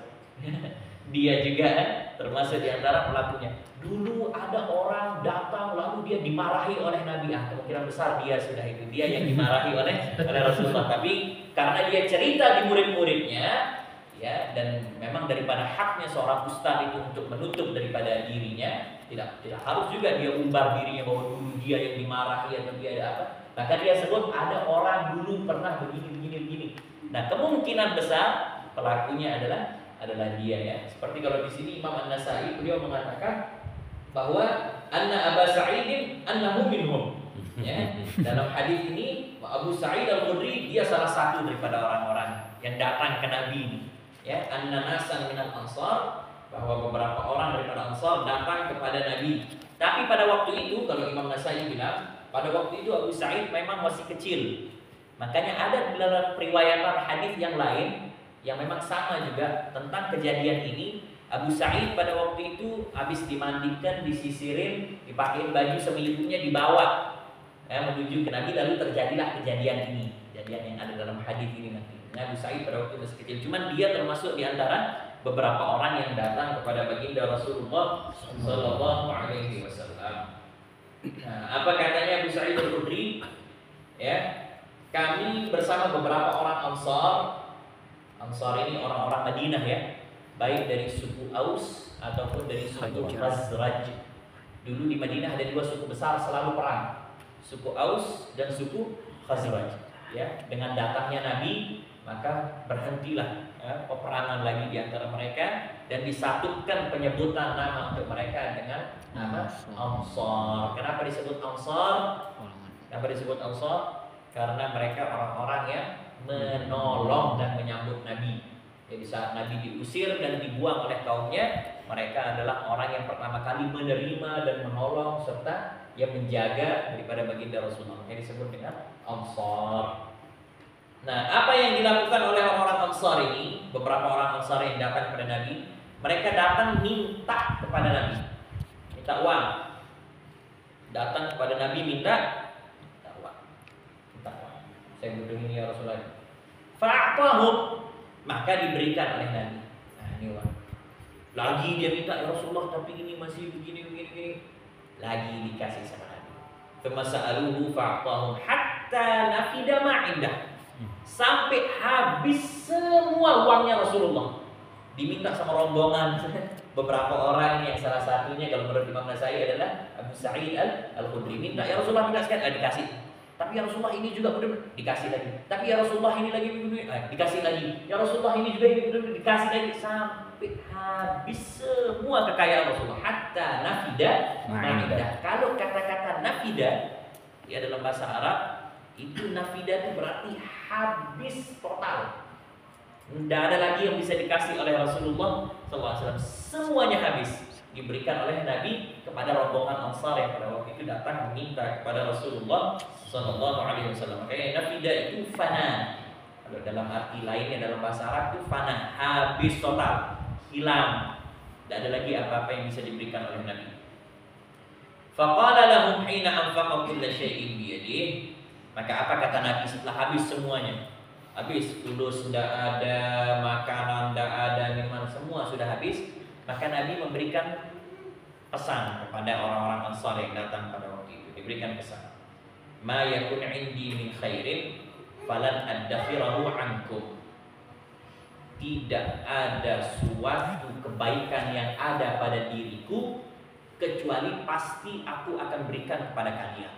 Speaker 1: Dia juga termasuk di antara pelakunya. Dulu ada orang datang lalu dia dimarahi oleh Nabi. Kemungkinan besar dia sudah itu, dia yang dimarahi oleh Rasulullah. Tapi karena dia cerita di murid-muridnya, ya, dan memang daripada haknya seorang ustaz itu untuk menutup daripada dirinya, tidak harus juga dia umbar dirinya bahwa dulu dia yang dimarahi atau dia ada apa. Maka dia sebut ada orang dulu pernah begini. Nah, kemungkinan besar pelakunya adalah dia, ya. Seperti kalau di sini Imam An-Nasa'i, beliau mengatakan bahwa anna Abu Sa'id annahu minhum, ya. Dalam hadis ini Abu Sa'id Al-Khudri dia salah satu daripada orang-orang yang datang ke Nabi, ya. Anna nasan minal Ansar, bahwa beberapa orang daripada Ansar datang kepada Nabi. Tapi pada waktu itu, kalau Imam Nasa'i bilang, pada waktu itu Abu Sa'id memang masih kecil. Makanya ada dalam riwayatan hadis yang lain yang memang sama juga tentang kejadian ini. Abu Sa'id pada waktu itu habis dimandikan, disisirin, dipakein baju semelipunya, dibawa, ya, menuju ke Nabi, lalu terjadilah kejadian ini, kejadian yang ada dalam hadis ini nanti. Abu Sa'id pada waktu masih kecil, cuman dia termasuk di antara beberapa orang yang datang kepada baginda Rasulullah sallallahu alaihi wasallam. Nah, apa katanya Abu Sa'id Al-Khudri? Ya, kami bersama beberapa orang Ansar ini orang-orang Madinah, ya, baik dari suku Aus ataupun dari suku Khazraj. Dulu di Madinah ada dua suku besar selalu perang, suku Aus dan suku Khazraj. Ya, dengan datangnya Nabi, maka berhentilah, ya, peperangan lagi di antara mereka, dan disatukan penyebutan nama untuk mereka dengan nama Ansar. Kenapa disebut Ansar? Kenapa disebut Ansar? Karena mereka orang-orang yang menolong dan menyambut Nabi. Jadi saat Nabi diusir dan dibuang oleh kaumnya, mereka adalah orang yang pertama kali menerima dan menolong serta yang menjaga daripada baginda Rasulullah. Yang disebut dengan Ansar. Nah, apa yang dilakukan oleh orang-orang Ansar ini, beberapa orang Ansar yang datang kepada Nabi, mereka datang minta kepada Nabi, minta uang. Datang kepada Nabi minta uang. Saya butuh ini ya Rasulullah. Fa'atahum, maka diberikan oleh Nabi. Nah, ini uang. Lagi dia minta, ya Rasulullah, tapi ini masih begini. Lagi dikasih sama Nabi. Famasa'aluhu fa'atahum hatta nafida ma indah. Sampai habis semua uangnya Rasulullah. Diminta sama rombongan beberapa orang yang salah satunya kalau menurut Imam Nasai adalah Abu Sa'id Al-Khudri. Minta, ya Rasulullah, minta sekali, dikasih. Tapi ya Rasulullah ini juga benar, dikasih lagi. Tapi ya Rasulullah ini lagi, dikasih lagi. Ya Rasulullah ini juga ini benar, dikasih lagi. Sampai habis semua kekayaan Rasulullah. Hatta nafida ma'indah. Kalau kata-kata nafida ya dalam bahasa Arab itu nafida itu berarti habis total. Tidak ada lagi yang bisa dikasih oleh Rasulullah SAW. Semuanya habis diberikan oleh Nabi kepada rombongan Ansar yang pada waktu itu datang meminta kepada Rasulullah SAW. Makanya nafida itu fana. Kalau dalam arti lainnya dalam bahasa Arab itu fana, habis total, hilang. Tidak ada lagi apa-apa yang bisa diberikan oleh Nabi. Faqala lahum hina anfaqa kulla syai'in biyadihi. Maka apa kata Nabi setelah habis semuanya? Habis, fulus sudah ada, makanan sudah ada, minuman semua sudah habis. Maka Nabi memberikan pesan kepada orang-orang Ansar yang datang pada waktu itu. Diberikan pesan, ma yakun indi min khairin falan addakhirahu ankum. Tidak ada suatu kebaikan yang ada pada diriku kecuali pasti aku akan berikan kepada kalian.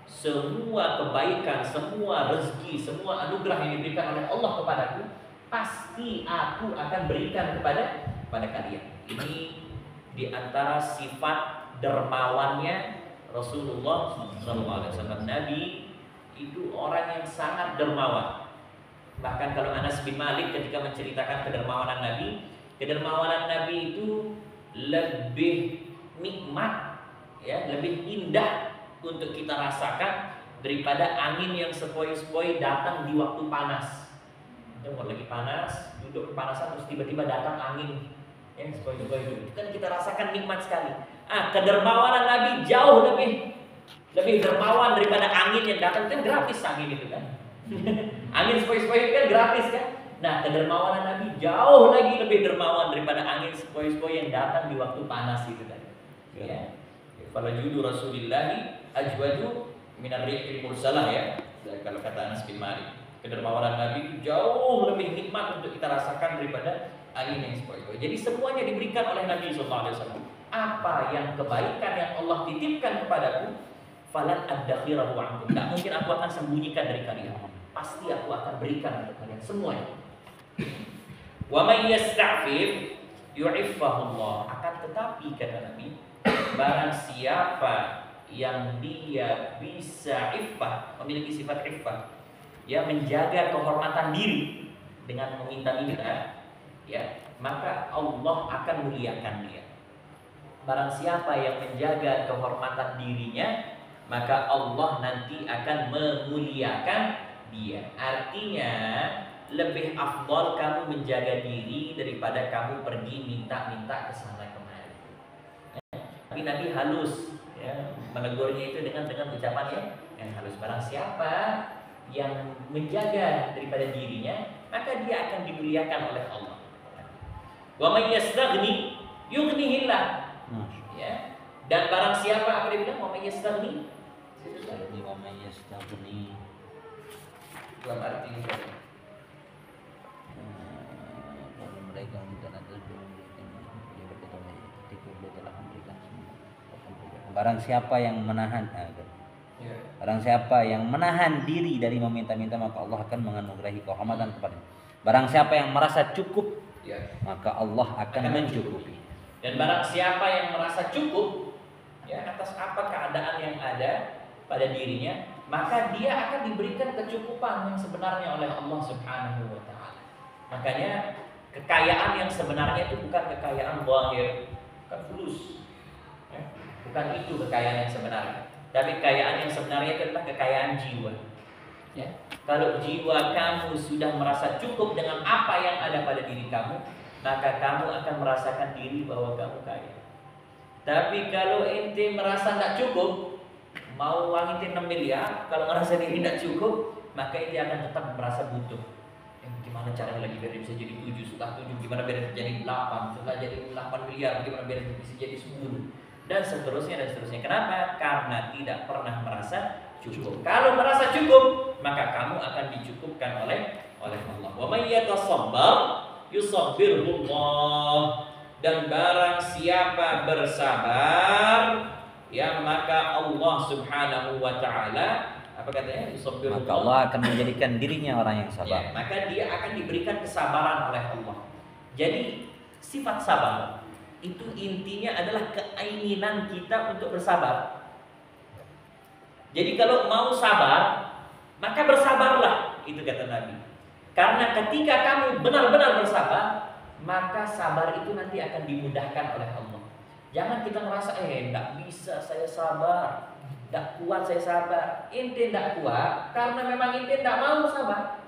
Speaker 1: Semua kebaikan, semua rezeki, semua anugerah yang diberikan oleh Allah kepadaku, pasti aku akan berikan kepada kalian. Ini diantara sifat dermawannya Rasulullah SAW. Nabi itu orang yang sangat dermawan. Bahkan kalau Anas bin Malik ketika menceritakan kedermawanan Nabi itu lebih nikmat, ya, lebih indah untuk kita rasakan daripada angin yang sepoi-sepoi datang di waktu panas. Kita lagi panas, duduk kepanasan terus tiba-tiba datang angin yang sepoi-sepoi itu. Kan kita rasakan nikmat sekali. Kedermawanan Nabi jauh lebih dermawan daripada angin yang datang. Kan gratis angin itu kan. Angin sepoi-sepoi itu kan gratis kan. Nah, kedermawanan Nabi jauh lagi lebih dermawan daripada angin sepoi-sepoi yang datang di waktu panas itu kan. Ya. Fala judu Rasulillahi ajwadu minar rihil mursalah, ya. Kalau kata Anas bin Malik, kedermawanan Nabi itu jauh lebih nikmat untuk kita rasakan daripada angin yang sepoi-sepoi. Jadi semuanya diberikan oleh Nabi SAW. Apa yang kebaikan yang Allah titipkan kepadaku, falan addakhirahu ankum. Tidak mungkin aku akan sembunyikan dari kalian. Pasti aku akan berikan untuk kalian semuanya. Wa may yasta'fif yu'iffahu Allah. Akan tetapi kata Nabi, barang siapa yang dia bisa iffah, memiliki sifat iffah, ya, menjaga kehormatan diri dengan meminta-minta, ya, maka Allah akan muliakan dia. Barang siapa yang menjaga kehormatan dirinya, maka Allah nanti akan memuliakan dia. Artinya lebih afdal kamu menjaga diri daripada kamu pergi minta-minta ke sana kemari. Tapi Nabi halus, ya, menegurnya itu dengan ucapan yang halus. Barang siapa yang menjaga daripada dirinya, maka dia akan dimuliakan oleh Allah. Wa may yastaghni yughnihillah. Ya. Dan barang siapa, apa dia bilang? Wa may yastaghni.
Speaker 2: Wa may yastaghni.
Speaker 1: Dalam arti ini.
Speaker 2: Kalau mereka minta atas dia berkata, dia telah memberikan semua. Barang siapa yang menahan, barang siapa yang menahan diri dari meminta-minta, maka Allah akan menganugerahi kehormatan kepadanya. Barang siapa yang merasa cukup, maka Allah akan mencukupi.
Speaker 1: Dan barang siapa yang merasa cukup, ya, atas apa keadaan yang ada pada dirinya, maka dia akan diberikan kecukupan yang sebenarnya oleh Allah Subhanahu wa Ta'ala. Makanya kekayaan yang sebenarnya itu bukan kekayaan zahir, bukan fulus, ya, bukan itu kekayaan yang sebenarnya. Tapi kekayaan yang sebenarnya itu adalah kekayaan jiwa. Ya. Kalau jiwa kamu sudah merasa cukup dengan apa yang ada pada diri kamu, maka kamu akan merasakan diri bahwa kamu kaya. Tapi kalau ente merasa tidak cukup, mau uang ente 6 miliar, kalau merasa diri tidak cukup, maka ente akan tetap merasa butuh. Gimana caranya lagi biar bisa jadi 7, setelah 7 gimana biar jadi 8, setelah jadi 8 miliar gimana biar bisa jadi 10, dan seterusnya dan seterusnya. Kenapa? Karena tidak pernah merasa cukup. Kalau merasa cukup, maka kamu akan dicukupkan oleh Allah. Wa may yatasabbar yusabbirullah. Dan barang siapa bersabar, ya maka Allah Subhanahu wa taala, apa katanya? Yusabbirullah.
Speaker 2: Maka Allah akan menjadikan dirinya orang yang sabar.
Speaker 1: Ya, maka dia akan diberikan kesabaran oleh Allah. Jadi sifat sabar itu intinya adalah keinginan kita untuk bersabar. Jadi kalau mau sabar, maka bersabarlah, itu kata Nabi. Karena ketika kamu benar-benar bersabar, maka sabar itu nanti akan dimudahkan oleh Allah. Jangan kita merasa enggak bisa saya sabar, enggak kuat saya sabar. Ente enggak kuat karena memang ente enggak mau sabar.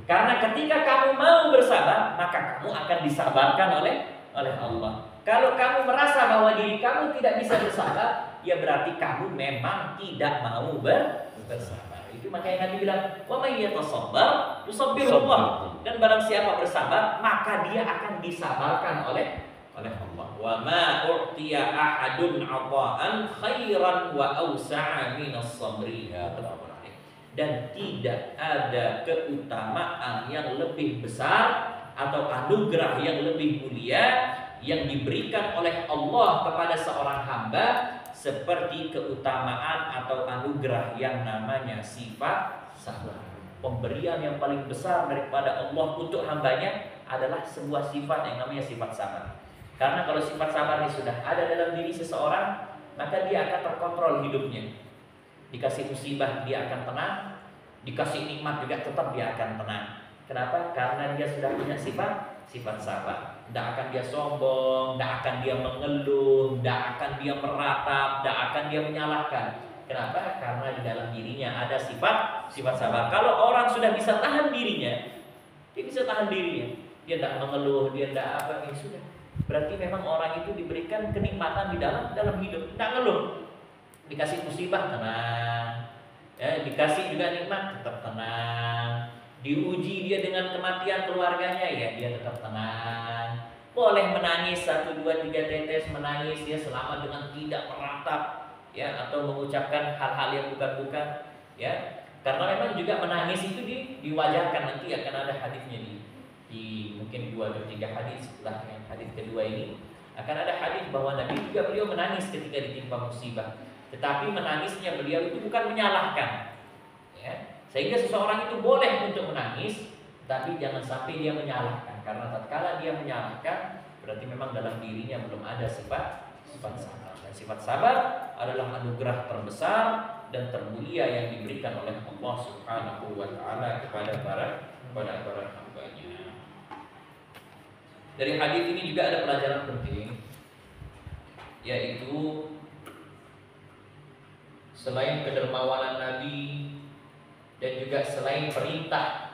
Speaker 1: Karena ketika kamu mau bersabar, maka kamu akan disabarkan oleh Allah. Kalau kamu merasa bahwa diri kamu tidak bisa bersabar, ya berarti kamu memang tidak mau bersabar. Itu makanya Nabi bilang, wa may yatasabbar yusabbirullah. Dan barang siapa bersabar, maka dia akan disabarkan oleh Allah. Wa ma u'tiya ahadun 'ata'an khairan wa awsa'a minas sabri. Dan tidak ada keutamaan yang lebih besar atau anugerah yang lebih mulia yang diberikan oleh Allah kepada seorang hamba seperti keutamaan atau anugerah yang namanya sifat sabar. Pemberian yang paling besar daripada Allah untuk hambanya adalah sebuah sifat yang namanya sifat sabar. Karena kalau sifat sabar ini sudah ada dalam diri seseorang, maka dia akan terkontrol hidupnya. Dikasih musibah dia akan tenang, dikasih nikmat juga tetap dia akan tenang. Kenapa? Karena dia sudah punya sifat sabar. Tidak akan dia sombong, tidak akan dia mengeluh, tidak akan dia meratap, tidak akan dia menyalahkan. Kenapa? Karena di dalam dirinya ada sifat sabar. Kalau orang sudah bisa tahan dirinya, dia bisa tahan dirinya. Dia tidak mengeluh, dia tidak apa, ini sudah. Berarti memang orang itu diberikan kenikmatan di dalam hidup. Tidak ngeluh. Dikasih musibah tenang, ya, dikasih juga nikmat tetap tenang. Diuji dia dengan kematian keluarganya, ya dia tetap tenang. Boleh menangis 1, 2, 3 tetes, menangis dia selama dengan tidak meratap, ya, atau mengucapkan hal-hal yang bukan-bukan, ya. Karena memang juga menangis itu diwajarkan. Nanti akan ada hadisnya di mungkin 2 atau 3 hadis setelah yang hadis kedua ini akan ada hadis bahwa Nabi juga beliau menangis ketika ditimpa musibah. Tetapi menangisnya beliau itu bukan menyalahkan, ya. Sehingga seseorang itu boleh untuk menangis, tapi jangan sampai dia menyalahkan. Karena tatkala dia menyalahkan, berarti memang dalam dirinya belum ada sifat sabar. Dan sifat sabar adalah anugerah terbesar dan termulia yang diberikan oleh Allah Subhanahu wa taala kepada para hambanya. Dari hadis ini juga ada pelajaran penting, yaitu selain kedermawanan Nabi dan juga selain perintah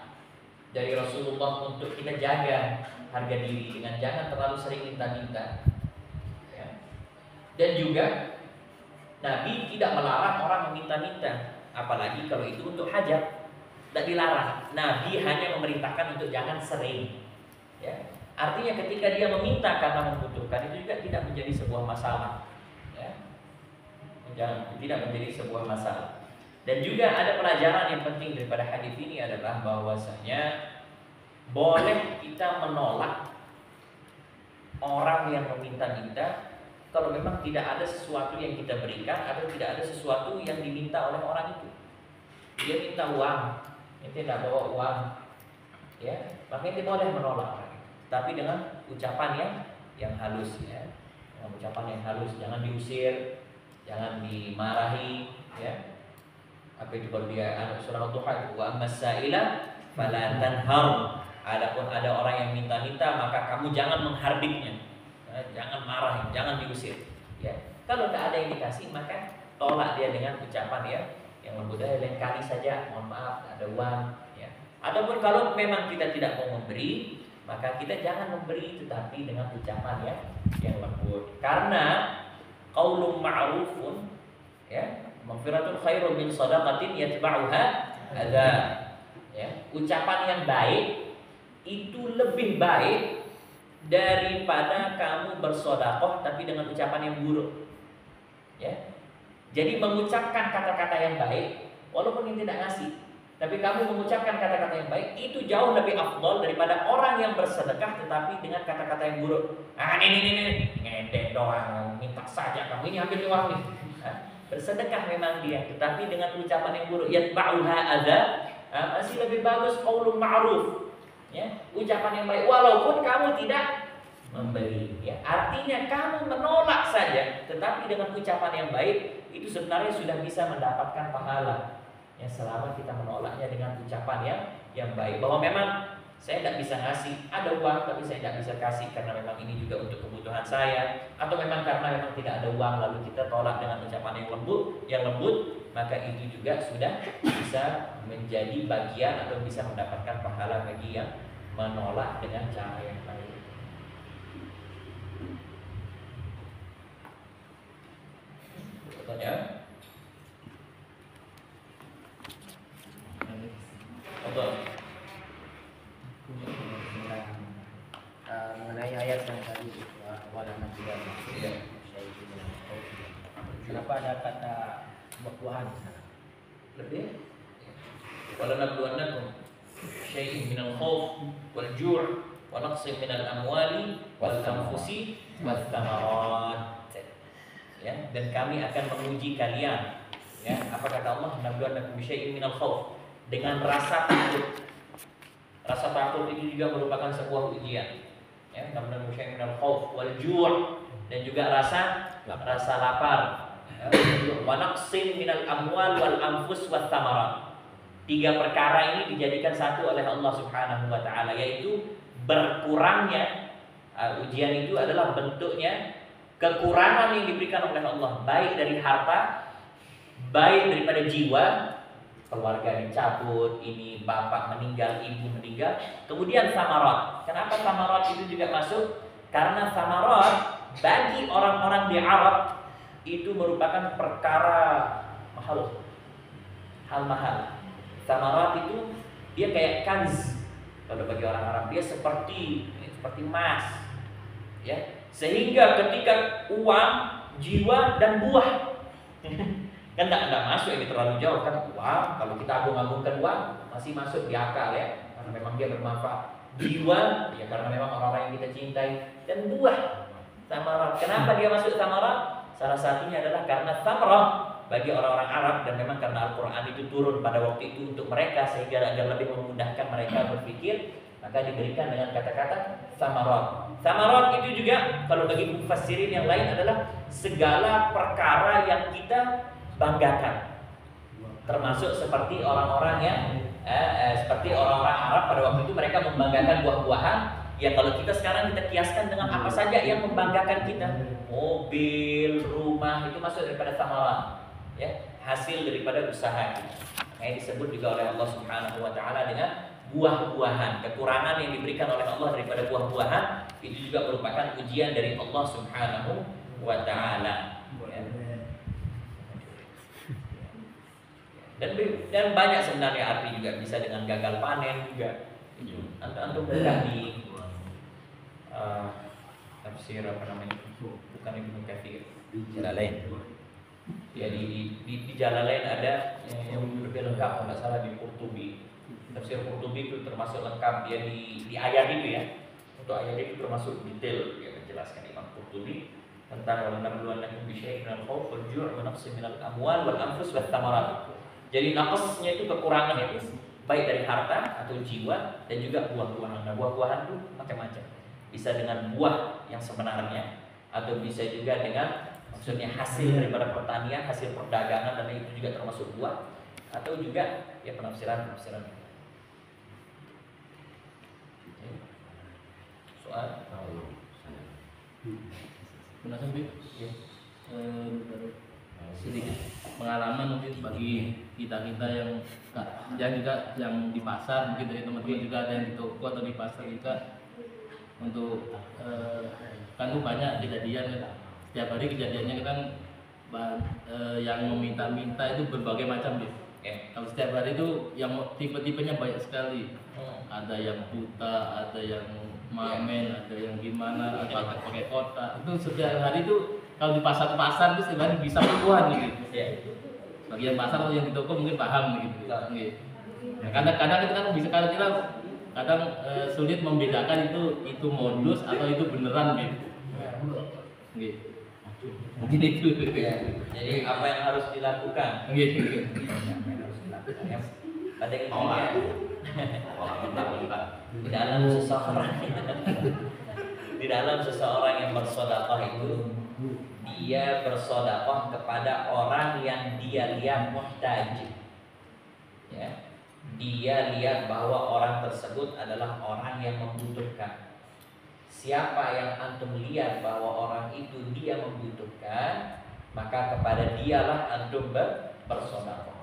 Speaker 1: dari Rasulullah untuk kita jaga harga diri dengan jangan terlalu sering minta-minta, ya. Dan juga Nabi tidak melarang orang meminta-minta, apalagi kalau itu untuk hajat, tidak dilarang. Nabi hanya memerintahkan untuk jangan sering, ya. Artinya ketika dia meminta karena membutuhkan, itu juga tidak menjadi sebuah masalah, ya. Tidak menjadi sebuah masalah. Dan juga ada pelajaran yang penting daripada hadis ini adalah bahwasanya boleh kita menolak orang yang meminta-minta kalau memang tidak ada sesuatu yang kita berikan atau tidak ada sesuatu yang diminta oleh orang itu. Dia minta uang, kita tidak bawa uang, ya, maka kita boleh menolak. Tapi dengan ucapan yang halus, ya, dengan ucapan yang halus, jangan diusir, jangan dimarahi, ya. Apa itu kalau dia surah Al-Duha, wa ammas-sa'ila fala tanhar. Adapun ada orang yang minta-minta, maka kamu jangan menghardiknya, jangan marah, jangan diusir, ya. Kalau tidak ada yang dikasih, maka tolak dia dengan ucapan yang lembut. Lain kali saja, mohon maaf, ada uang, ya. Adapun kalau memang kita tidak mau memberi, maka kita jangan memberi, tetapi dengan ucapan yang lembut. Karena qaulun ma'rufun, ya, maghfiratun khairun min shadaqatin yatba'uha adza. Ya, ucapan yang baik itu lebih baik daripada kamu bersedekah tapi dengan ucapan yang buruk. Ya. Jadi mengucapkan kata-kata yang baik, walaupun ini tidak ngasih, tapi kamu mengucapkan kata-kata yang baik, itu jauh lebih afdol daripada orang yang bersedekah tetapi dengan kata-kata yang buruk. Ah ini, ngedek doang, minta saja kamu, ini ambil uang nih. Bersedekah memang dia, tetapi dengan ucapan yang buruk. Yatba'uha adza, masih lebih bagus qaulun ma'ruf. Ya, ucapan yang baik walaupun kamu tidak memberi, ya. Artinya kamu menolak saja, tetapi dengan ucapan yang baik itu sebenarnya sudah bisa mendapatkan pahala. Ya, selama kita menolaknya dengan ucapan yang baik. Bahwa memang saya tidak bisa ngasih, ada uang tapi saya tidak bisa kasih karena memang ini juga untuk kebutuhan saya, atau memang karena memang tidak ada uang lalu kita tolak dengan ucapan yang lembut, maka itu juga sudah bisa menjadi bagian atau bisa mendapatkan pahala bagi yang menolak dengan cara yang baik. Pertanyaan?
Speaker 3: Mengenai ayat yang tadi walangan juga kenapa ada kata buah-buahan di sana?
Speaker 1: Lebih walanabluwannakum syai'in minal khauf wal ju' wa naqsin minal amwali wal anfusi wath thamarat. Ya, dan kami akan menguji kalian. Ya, apa kata Allah? Nabluwannakum syai'in minal khauf, dengan rasa takut. Rasa takut ini juga merupakan sebuah ujian. Ya, nabluwannakum syai'in minal khauf wal ju' dan juga rasa lapar. Wa naqsin minal amwal wal anfus wath thamarat. 3 perkara ini dijadikan satu oleh Allah Subhanahu wa taala, yaitu berkurangnya ujian itu adalah bentuknya kekurangan yang diberikan oleh Allah, baik dari harta, baik daripada jiwa, keluarga dicabut, ini bapak meninggal, ibu meninggal, kemudian samarat. Kenapa samarat itu juga masuk? Karena samarat bagi orang-orang di Arab itu merupakan perkara mahal, hal mahal. Samarat itu dia kayak kanz kalau bagi orang Arab, dia seperti emas, ya. Sehingga ketika uang, jiwa dan buah kan tidak masuk, ini terlalu jauh kan. Uang kalau kita agung-agungkan uang masih masuk di akal, ya, karena memang dia bermanfaat. Jiwa ya karena memang orang-orang yang kita cintai, dan buah samarat. Kenapa dia masuk samarat? Salah satunya adalah karena samarah bagi orang-orang Arab, dan memang karena Al-Quran itu turun pada waktu itu untuk mereka, sehingga agar lebih memudahkan mereka berpikir, maka diberikan dengan kata-kata samarat. Samarat itu juga kalau bagi mufassirin yang lain adalah segala perkara yang kita banggakan, termasuk seperti orang-orang yang seperti orang-orang Arab pada waktu itu mereka membanggakan buah-buahan. Ya kalau kita sekarang kita kiaskan dengan apa saja yang membanggakan kita, mobil, rumah, itu masuk daripada samarat, ya, hasil daripada usaha kita. Ini disebut juga oleh Allah Subhanahu wa taala dengan buah-buahan. Kekurangan yang diberikan oleh Allah daripada buah-buahan itu juga merupakan ujian dari Allah Subhanahu wa taala. Dan banyak sebenarnya arti juga, bisa dengan gagal panen juga. Antum buka di tafsir apa namanya? Bukan Ibnu Katsir.
Speaker 2: Jalalain.
Speaker 1: Ya di Jalalain ada yang lebih lengkap, kalau nggak salah di Qurtubi. Tafsir Qurtubi itu termasuk lengkap dia di ayat itu, ya. Untuk ayat itu termasuk detail dia menjelaskan Imam Qurtubi tentang walanabluwannakum bisyai'in minal khauf wal ju' wa naqsin minal amwal wal anfus wath thamarat. Jadi naqsnya itu kekurangan itu baik dari harta atau jiwa dan juga buah-buahan. Nah, buah-buahan itu macam-macam. Bisa dengan buah yang sebenarnya, atau bisa juga dengan maksudnya hasil daripada pertanian, hasil perdagangan, dan itu juga termasuk buah, atau juga ya penafsiran. Soal
Speaker 4: penasaran ya. Sedikit pengalaman mungkin bagi kita yang juga yang di pasar, mungkin dari teman-teman juga ada yang di toko atau di pasar juga, untuk kan tuh banyak kejadian kan. Setiap hari kejadiannya kan yang meminta-minta itu berbagai macam gitu. Kalau setiap hari itu yang tipe-tipenya banyak sekali. Ada yang buta, ada yang mamen, ada yang gimana, ada yang pakai kotak. Itu setiap hari itu kalau di pasar itu sebenarnya bisa puluhan gitu.
Speaker 1: Ya.
Speaker 4: Bagian pasar atau yang di toko mungkin paham gitu.
Speaker 1: Betul.
Speaker 4: Gitu. Nah, kadang-kadang kita kan bisa kadang sulit membedakan itu modus atau itu beneran gitu. Gitu. Mungkin itu.
Speaker 1: Ya. Jadi apa yang harus dilakukan?
Speaker 4: Gitu.
Speaker 1: Apa yang harus dilakukan? Ya. Pada intinya di dalam seseorang di dalam seseorang yang bersedekah itu dia bersedekah kepada orang yang dia lihat muhtaj. Ya. Dia lihat bahwa orang tersebut adalah orang yang membutuhkan. Siapa yang antum lihat bahwa orang itu dia membutuhkan, maka kepada dialah antum bersedekah.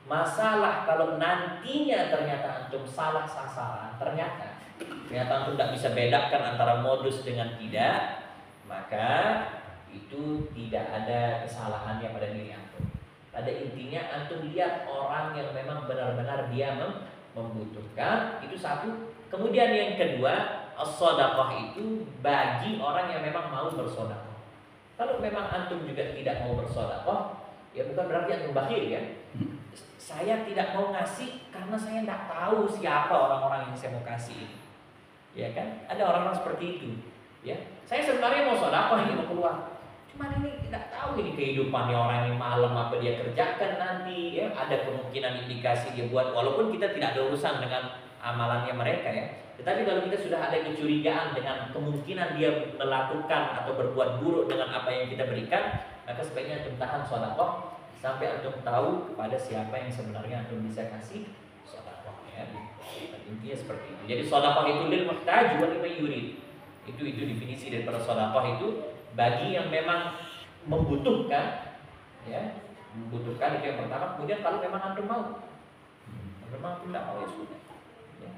Speaker 1: Masalah kalau nantinya ternyata antum salah sasaran, ternyata antum tidak bisa bedakan antara modus dengan tidak, maka itu tidak ada kesalahannya pada diri antum. Pada intinya antum lihat orang yang memang benar-benar dia membutuhkan, itu satu. Kemudian yang kedua, as-shadaqah itu bagi orang yang memang mau bersedekah. Kalau memang antum juga tidak mau bersedekah, ya bukan berarti antum bakhil ya. Saya tidak mau ngasih karena saya tidak tahu siapa orang-orang yang saya mau kasih. Ya kan? Ada orang-orang seperti itu. Ya, saya sebenarnya mau sedekah ini mau keluar. Cuman ini tidak tahu ini kehidupannya orang yang malam apa dia kerjakan nanti. Ya, ada kemungkinan indikasi dia buat walaupun kita tidak ada urusan dengan amalannya mereka ya. Tetapi kalau kita sudah ada kecurigaan dengan kemungkinan dia melakukan atau berbuat buruk dengan apa yang kita berikan, maka sebaiknya antum tahan sedekah sampai antum tahu kepada siapa yang sebenarnya antum bisa kasih sedekah ya. Intinya seperti itu. Jadi sedekah itu lil muhtaj wa liman yurid. Itu definisi daripada sedekah itu bagi yang memang membutuhkan ya. Membutuhkan itu yang pertama. Kemudian kalau memang antum mau. Memang tidak mau ya sudah. Ya.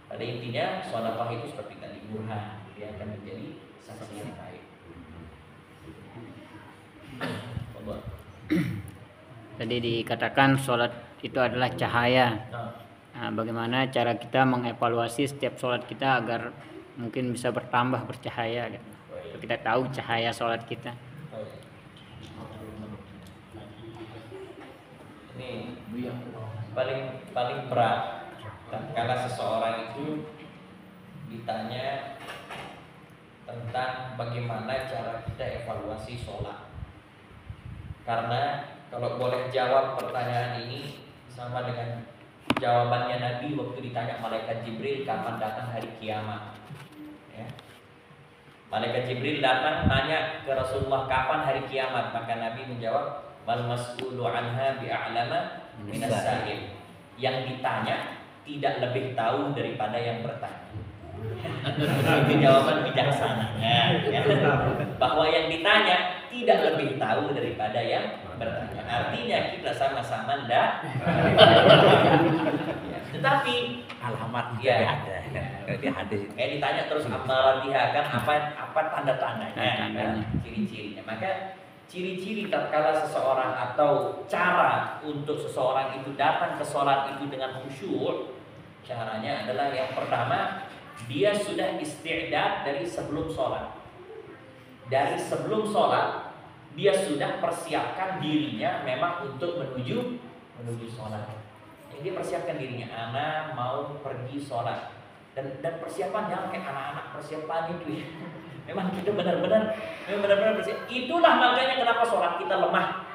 Speaker 1: Pada intinya sedekah itu seperti tadi burhan, dia akan menjadi saksi yang baik. Allah.
Speaker 5: Tadi dikatakan sholat itu adalah cahaya. Nah, bagaimana cara kita mengevaluasi setiap sholat kita agar mungkin bisa bertambah bercahaya gitu. Kita tahu cahaya sholat kita.
Speaker 1: Ini paling berat karena seseorang itu ditanya tentang bagaimana cara kita evaluasi sholat. Karena kalau boleh jawab pertanyaan ini sama dengan jawabannya Nabi waktu ditanya malaikat Jibril kapan datang hari kiamat. Ya. Malaikat Jibril datang tanya ke Rasulullah kapan hari kiamat, maka Nabi menjawab mal mas'ulu anha bi'a'lama minas sa'il. Yang ditanya tidak lebih tahu daripada yang bertanya. Itu jawaban bijaksana. Ya. Bahwa yang ditanya tidak lebih tahu daripada yang bertanya. Artinya kita sama-sama ndak. Ya. Tetapi
Speaker 2: Alamat
Speaker 1: ya
Speaker 2: ada di hadis.
Speaker 1: Kayak ditanya terus amaratihah kan apa tanda-tandanya, kan? Ciri-cirinya. Maka ciri-ciri tatkala seseorang atau cara untuk seseorang itu datang ke sholat itu dengan khusyuk, caranya adalah yang pertama dia sudah isti'dad dari sebelum sholat. Dari sebelum sholat dia sudah persiapkan dirinya memang untuk menuju sholat. Jadi dia persiapkan dirinya, anak mau pergi sholat. Dan persiapan jangan kayak anak-anak persiapan itu ya. Memang kita benar-benar persiapan. Itulah makanya kenapa sholat kita lemah.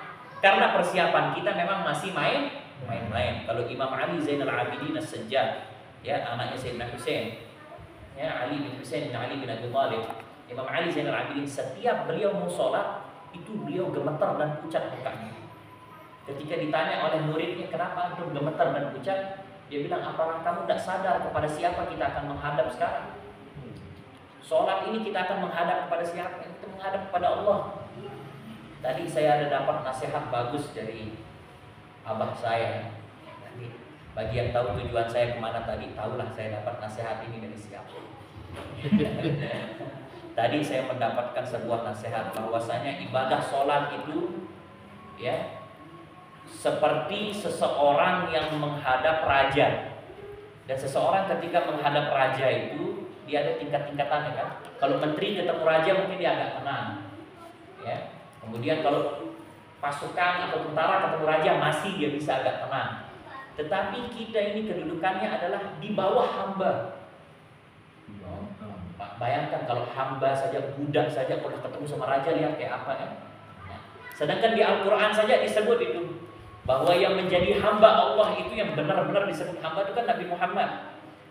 Speaker 1: Karena persiapan kita memang masih main-main. Kalau Imam Ali Zainal Abidin As-Sajjad, ya anaknya Sayyidina Husain, ya Ali bin Husain bin Ali bin Abi Thalib. Imam Ali Zainal Abidin setiap beliau mau sholat itu beliau gemetar dan pucat mukanya. Ketika ditanya oleh muridnya kenapa antum gemetar dan pucat, dia bilang apakah kamu tidak sadar kepada siapa kita akan menghadap sekarang? Sholat ini kita akan menghadap kepada siapa? Kita menghadap kepada Allah. Tadi saya ada dapat nasihat bagus dari abah saya. Bagi yang tahu tujuan saya kemana tadi, tahulah saya dapat nasihat ini dari siapa. Tadi saya mendapatkan sebuah nasihat bahwasanya ibadah sholat itu ya seperti seseorang yang menghadap raja. Dan seseorang ketika menghadap raja itu dia ada tingkat-tingkatannya kan. Kalau menteri ketemu raja mungkin dia agak tenang, ya. Kemudian kalau pasukan atau tentara ketemu raja masih dia bisa agak tenang. Tetapi kita ini kedudukannya adalah di bawah hamba. Bayangkan kalau hamba saja, budak saja kalau ketemu sama raja, lihat kayak apa ya. Sedangkan di Al-Quran saja disebut itu bahwa yang menjadi hamba Allah itu yang benar-benar disebut hamba itu kan Nabi Muhammad.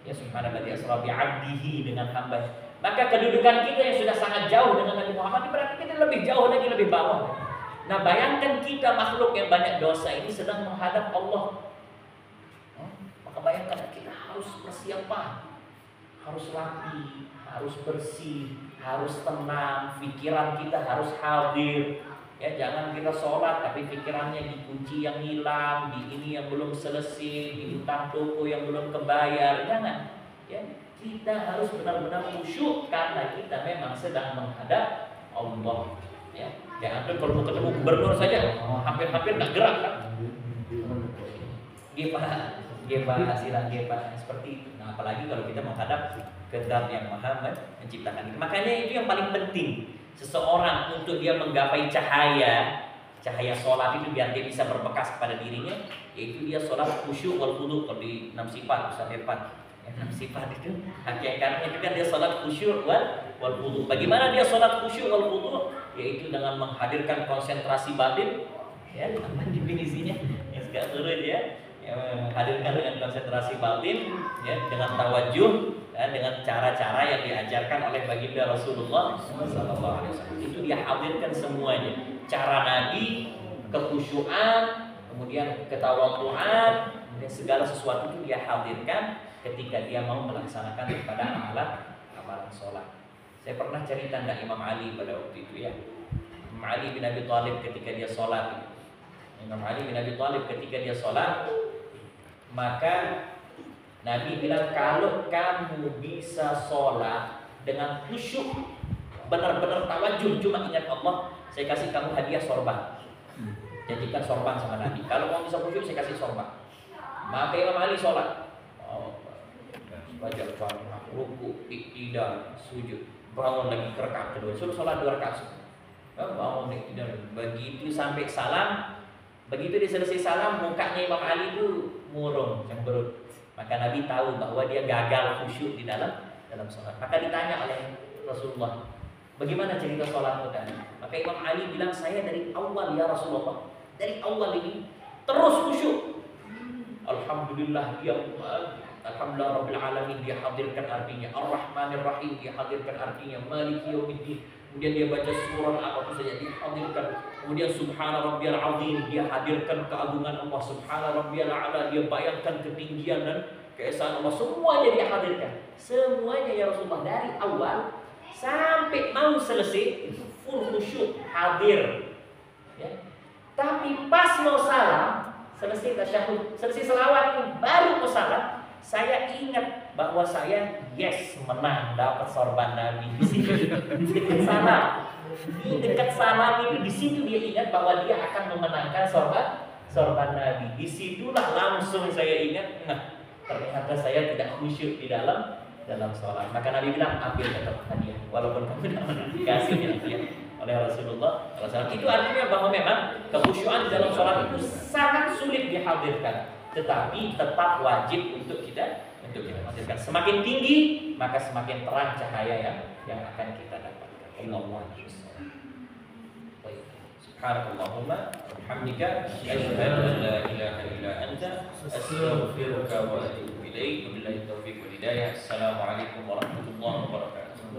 Speaker 1: Ya subhanallah asra bi 'abdihi dengan hamba. Maka kedudukan kita yang sudah sangat jauh dengan Nabi Muhammad berarti kita lebih jauh lagi, lebih bawah. Nah, bayangkan kita makhluk yang banyak dosa ini sedang menghadap Allah. Maka bayangkan kita harus persiapan, harus rapi, harus bersih, harus tenang, pikiran kita harus hadir. Ya, jangan kita sholat tapi pikirannya di kunci yang hilang, di ini yang belum selesai, di utang toko yang belum kebayar. Jangan. Ya, kita harus benar-benar khusyuk karena kita memang sedang menghadap Allah. Ya, jangan kalau mau ketemu gubernur saja hampir-hampir nggak gerak kan? Gimana silang seperti itu. Nah, apalagi kalau kita menghadap ke Zat yang Maha menciptakan itu. Makanya itu yang paling penting. Seseorang untuk dia menggapai cahaya sholat itu biar dia bisa berbekas pada dirinya, yaitu dia sholat khusyuk wal khudu. Kalau di 6 sifat Ustaz Irfan, 6 sifat itu hakikatnya itu kan dia sholat khusyuk wal khudu. Bagaimana dia sholat khusyuk wal khudu? Yaitu dengan menghadirkan konsentrasi batin, ya, apa definisinya? Ya segala turun ya. Hadirkan dengan konsentrasi batin, ya, dengan tawajuh, ya, dengan cara-cara yang diajarkan oleh baginda Rasulullah SAW. Itu dia hadirkan semuanya. Cara Nabi, kekhusyuan, kemudian ketawaduan, dan segala sesuatu itu dia hadirkan ketika dia mau melaksanakan pada amalan sholat. Saya pernah cerita tentang Imam Ali pada waktu itu ya. Imam Ali bin Abi Thalib ketika dia sholat. Imam Ali bin Abi Thalib ketika dia sholat, maka Nabi bilang kalau kamu bisa sholat dengan khusyuk, benar-benar tawajuh cuma ingat Allah, saya kasih kamu hadiah sorban. Jadikan sorban sama Nabi. Kalau kamu bisa khusyuk, saya kasih sorban. Maka Imam Ali sholat. Baca Fatihah, ruku, iktidal, sujud, bangun lagi ke rakaat kedua. Suruh sholat 2 rakaat. Bangun iktidal. Begitu sampai salam, begitu dia selesai salam, mukanya Imam Ali itu murung, cemberut. Maka Nabi tahu bahwa dia gagal khusyuk di dalam sholat. Maka ditanya oleh Rasulullah, bagaimana cerita sholatmu tadi? Maka Imam Ali bilang, saya dari awal ya Rasulullah, dari awal ini terus khusyuk. Alhamdulillah Alhamdulillah Rabbil Alamin dia hadirkan artinya, Ar-Rahmanir Rahim dia hadirkan artinya, Maliki Yaumiddin. Kemudian dia baca surah apapun saja dihadirkan. Kemudian Subhana Rabbiyal Azim dia hadirkan keagungan Allah. Subhana Rabbiyal A'la dia bayangkan ketinggian dan keesaan Allah. Semuanya dia hadirkan. Semuanya ya Rasulullah dari awal sampai mau selesai itu full khusyuk hadir. Ya. Tapi pas mau salam, selesai tasyahud, selesai selawat ini baru mau salam, saya ingat bahwa saya menang dapat sorban Nabi di situ. Dekat sana, di dekat sana itu di situ dia ingat bahwa dia akan memenangkan sorban Nabi. Disitulah langsung saya ingat, nah ternyata saya tidak khusyuk di dalam sholat. Maka Nabi bilang ambil tetap hadiah, walaupun kamu tidak dikasih hadiah oleh Rasulullah SAW. Itu artinya bahwa memang kekhusyuan di dalam sholat itu sangat sulit dihadirkan, tetapi tetap wajib untuk kita hadirkan. Semakin tinggi maka semakin terang cahaya yang akan kita dapatkan. Allahu Akbar. Subhanakallahumma wa bihamdika asyhadu an la ilaha illa anta astaghfiruka wa atubu ilaik. Wabillahi taufiq wal hidayah. Assalamualaikum warahmatullahi wabarakatuh.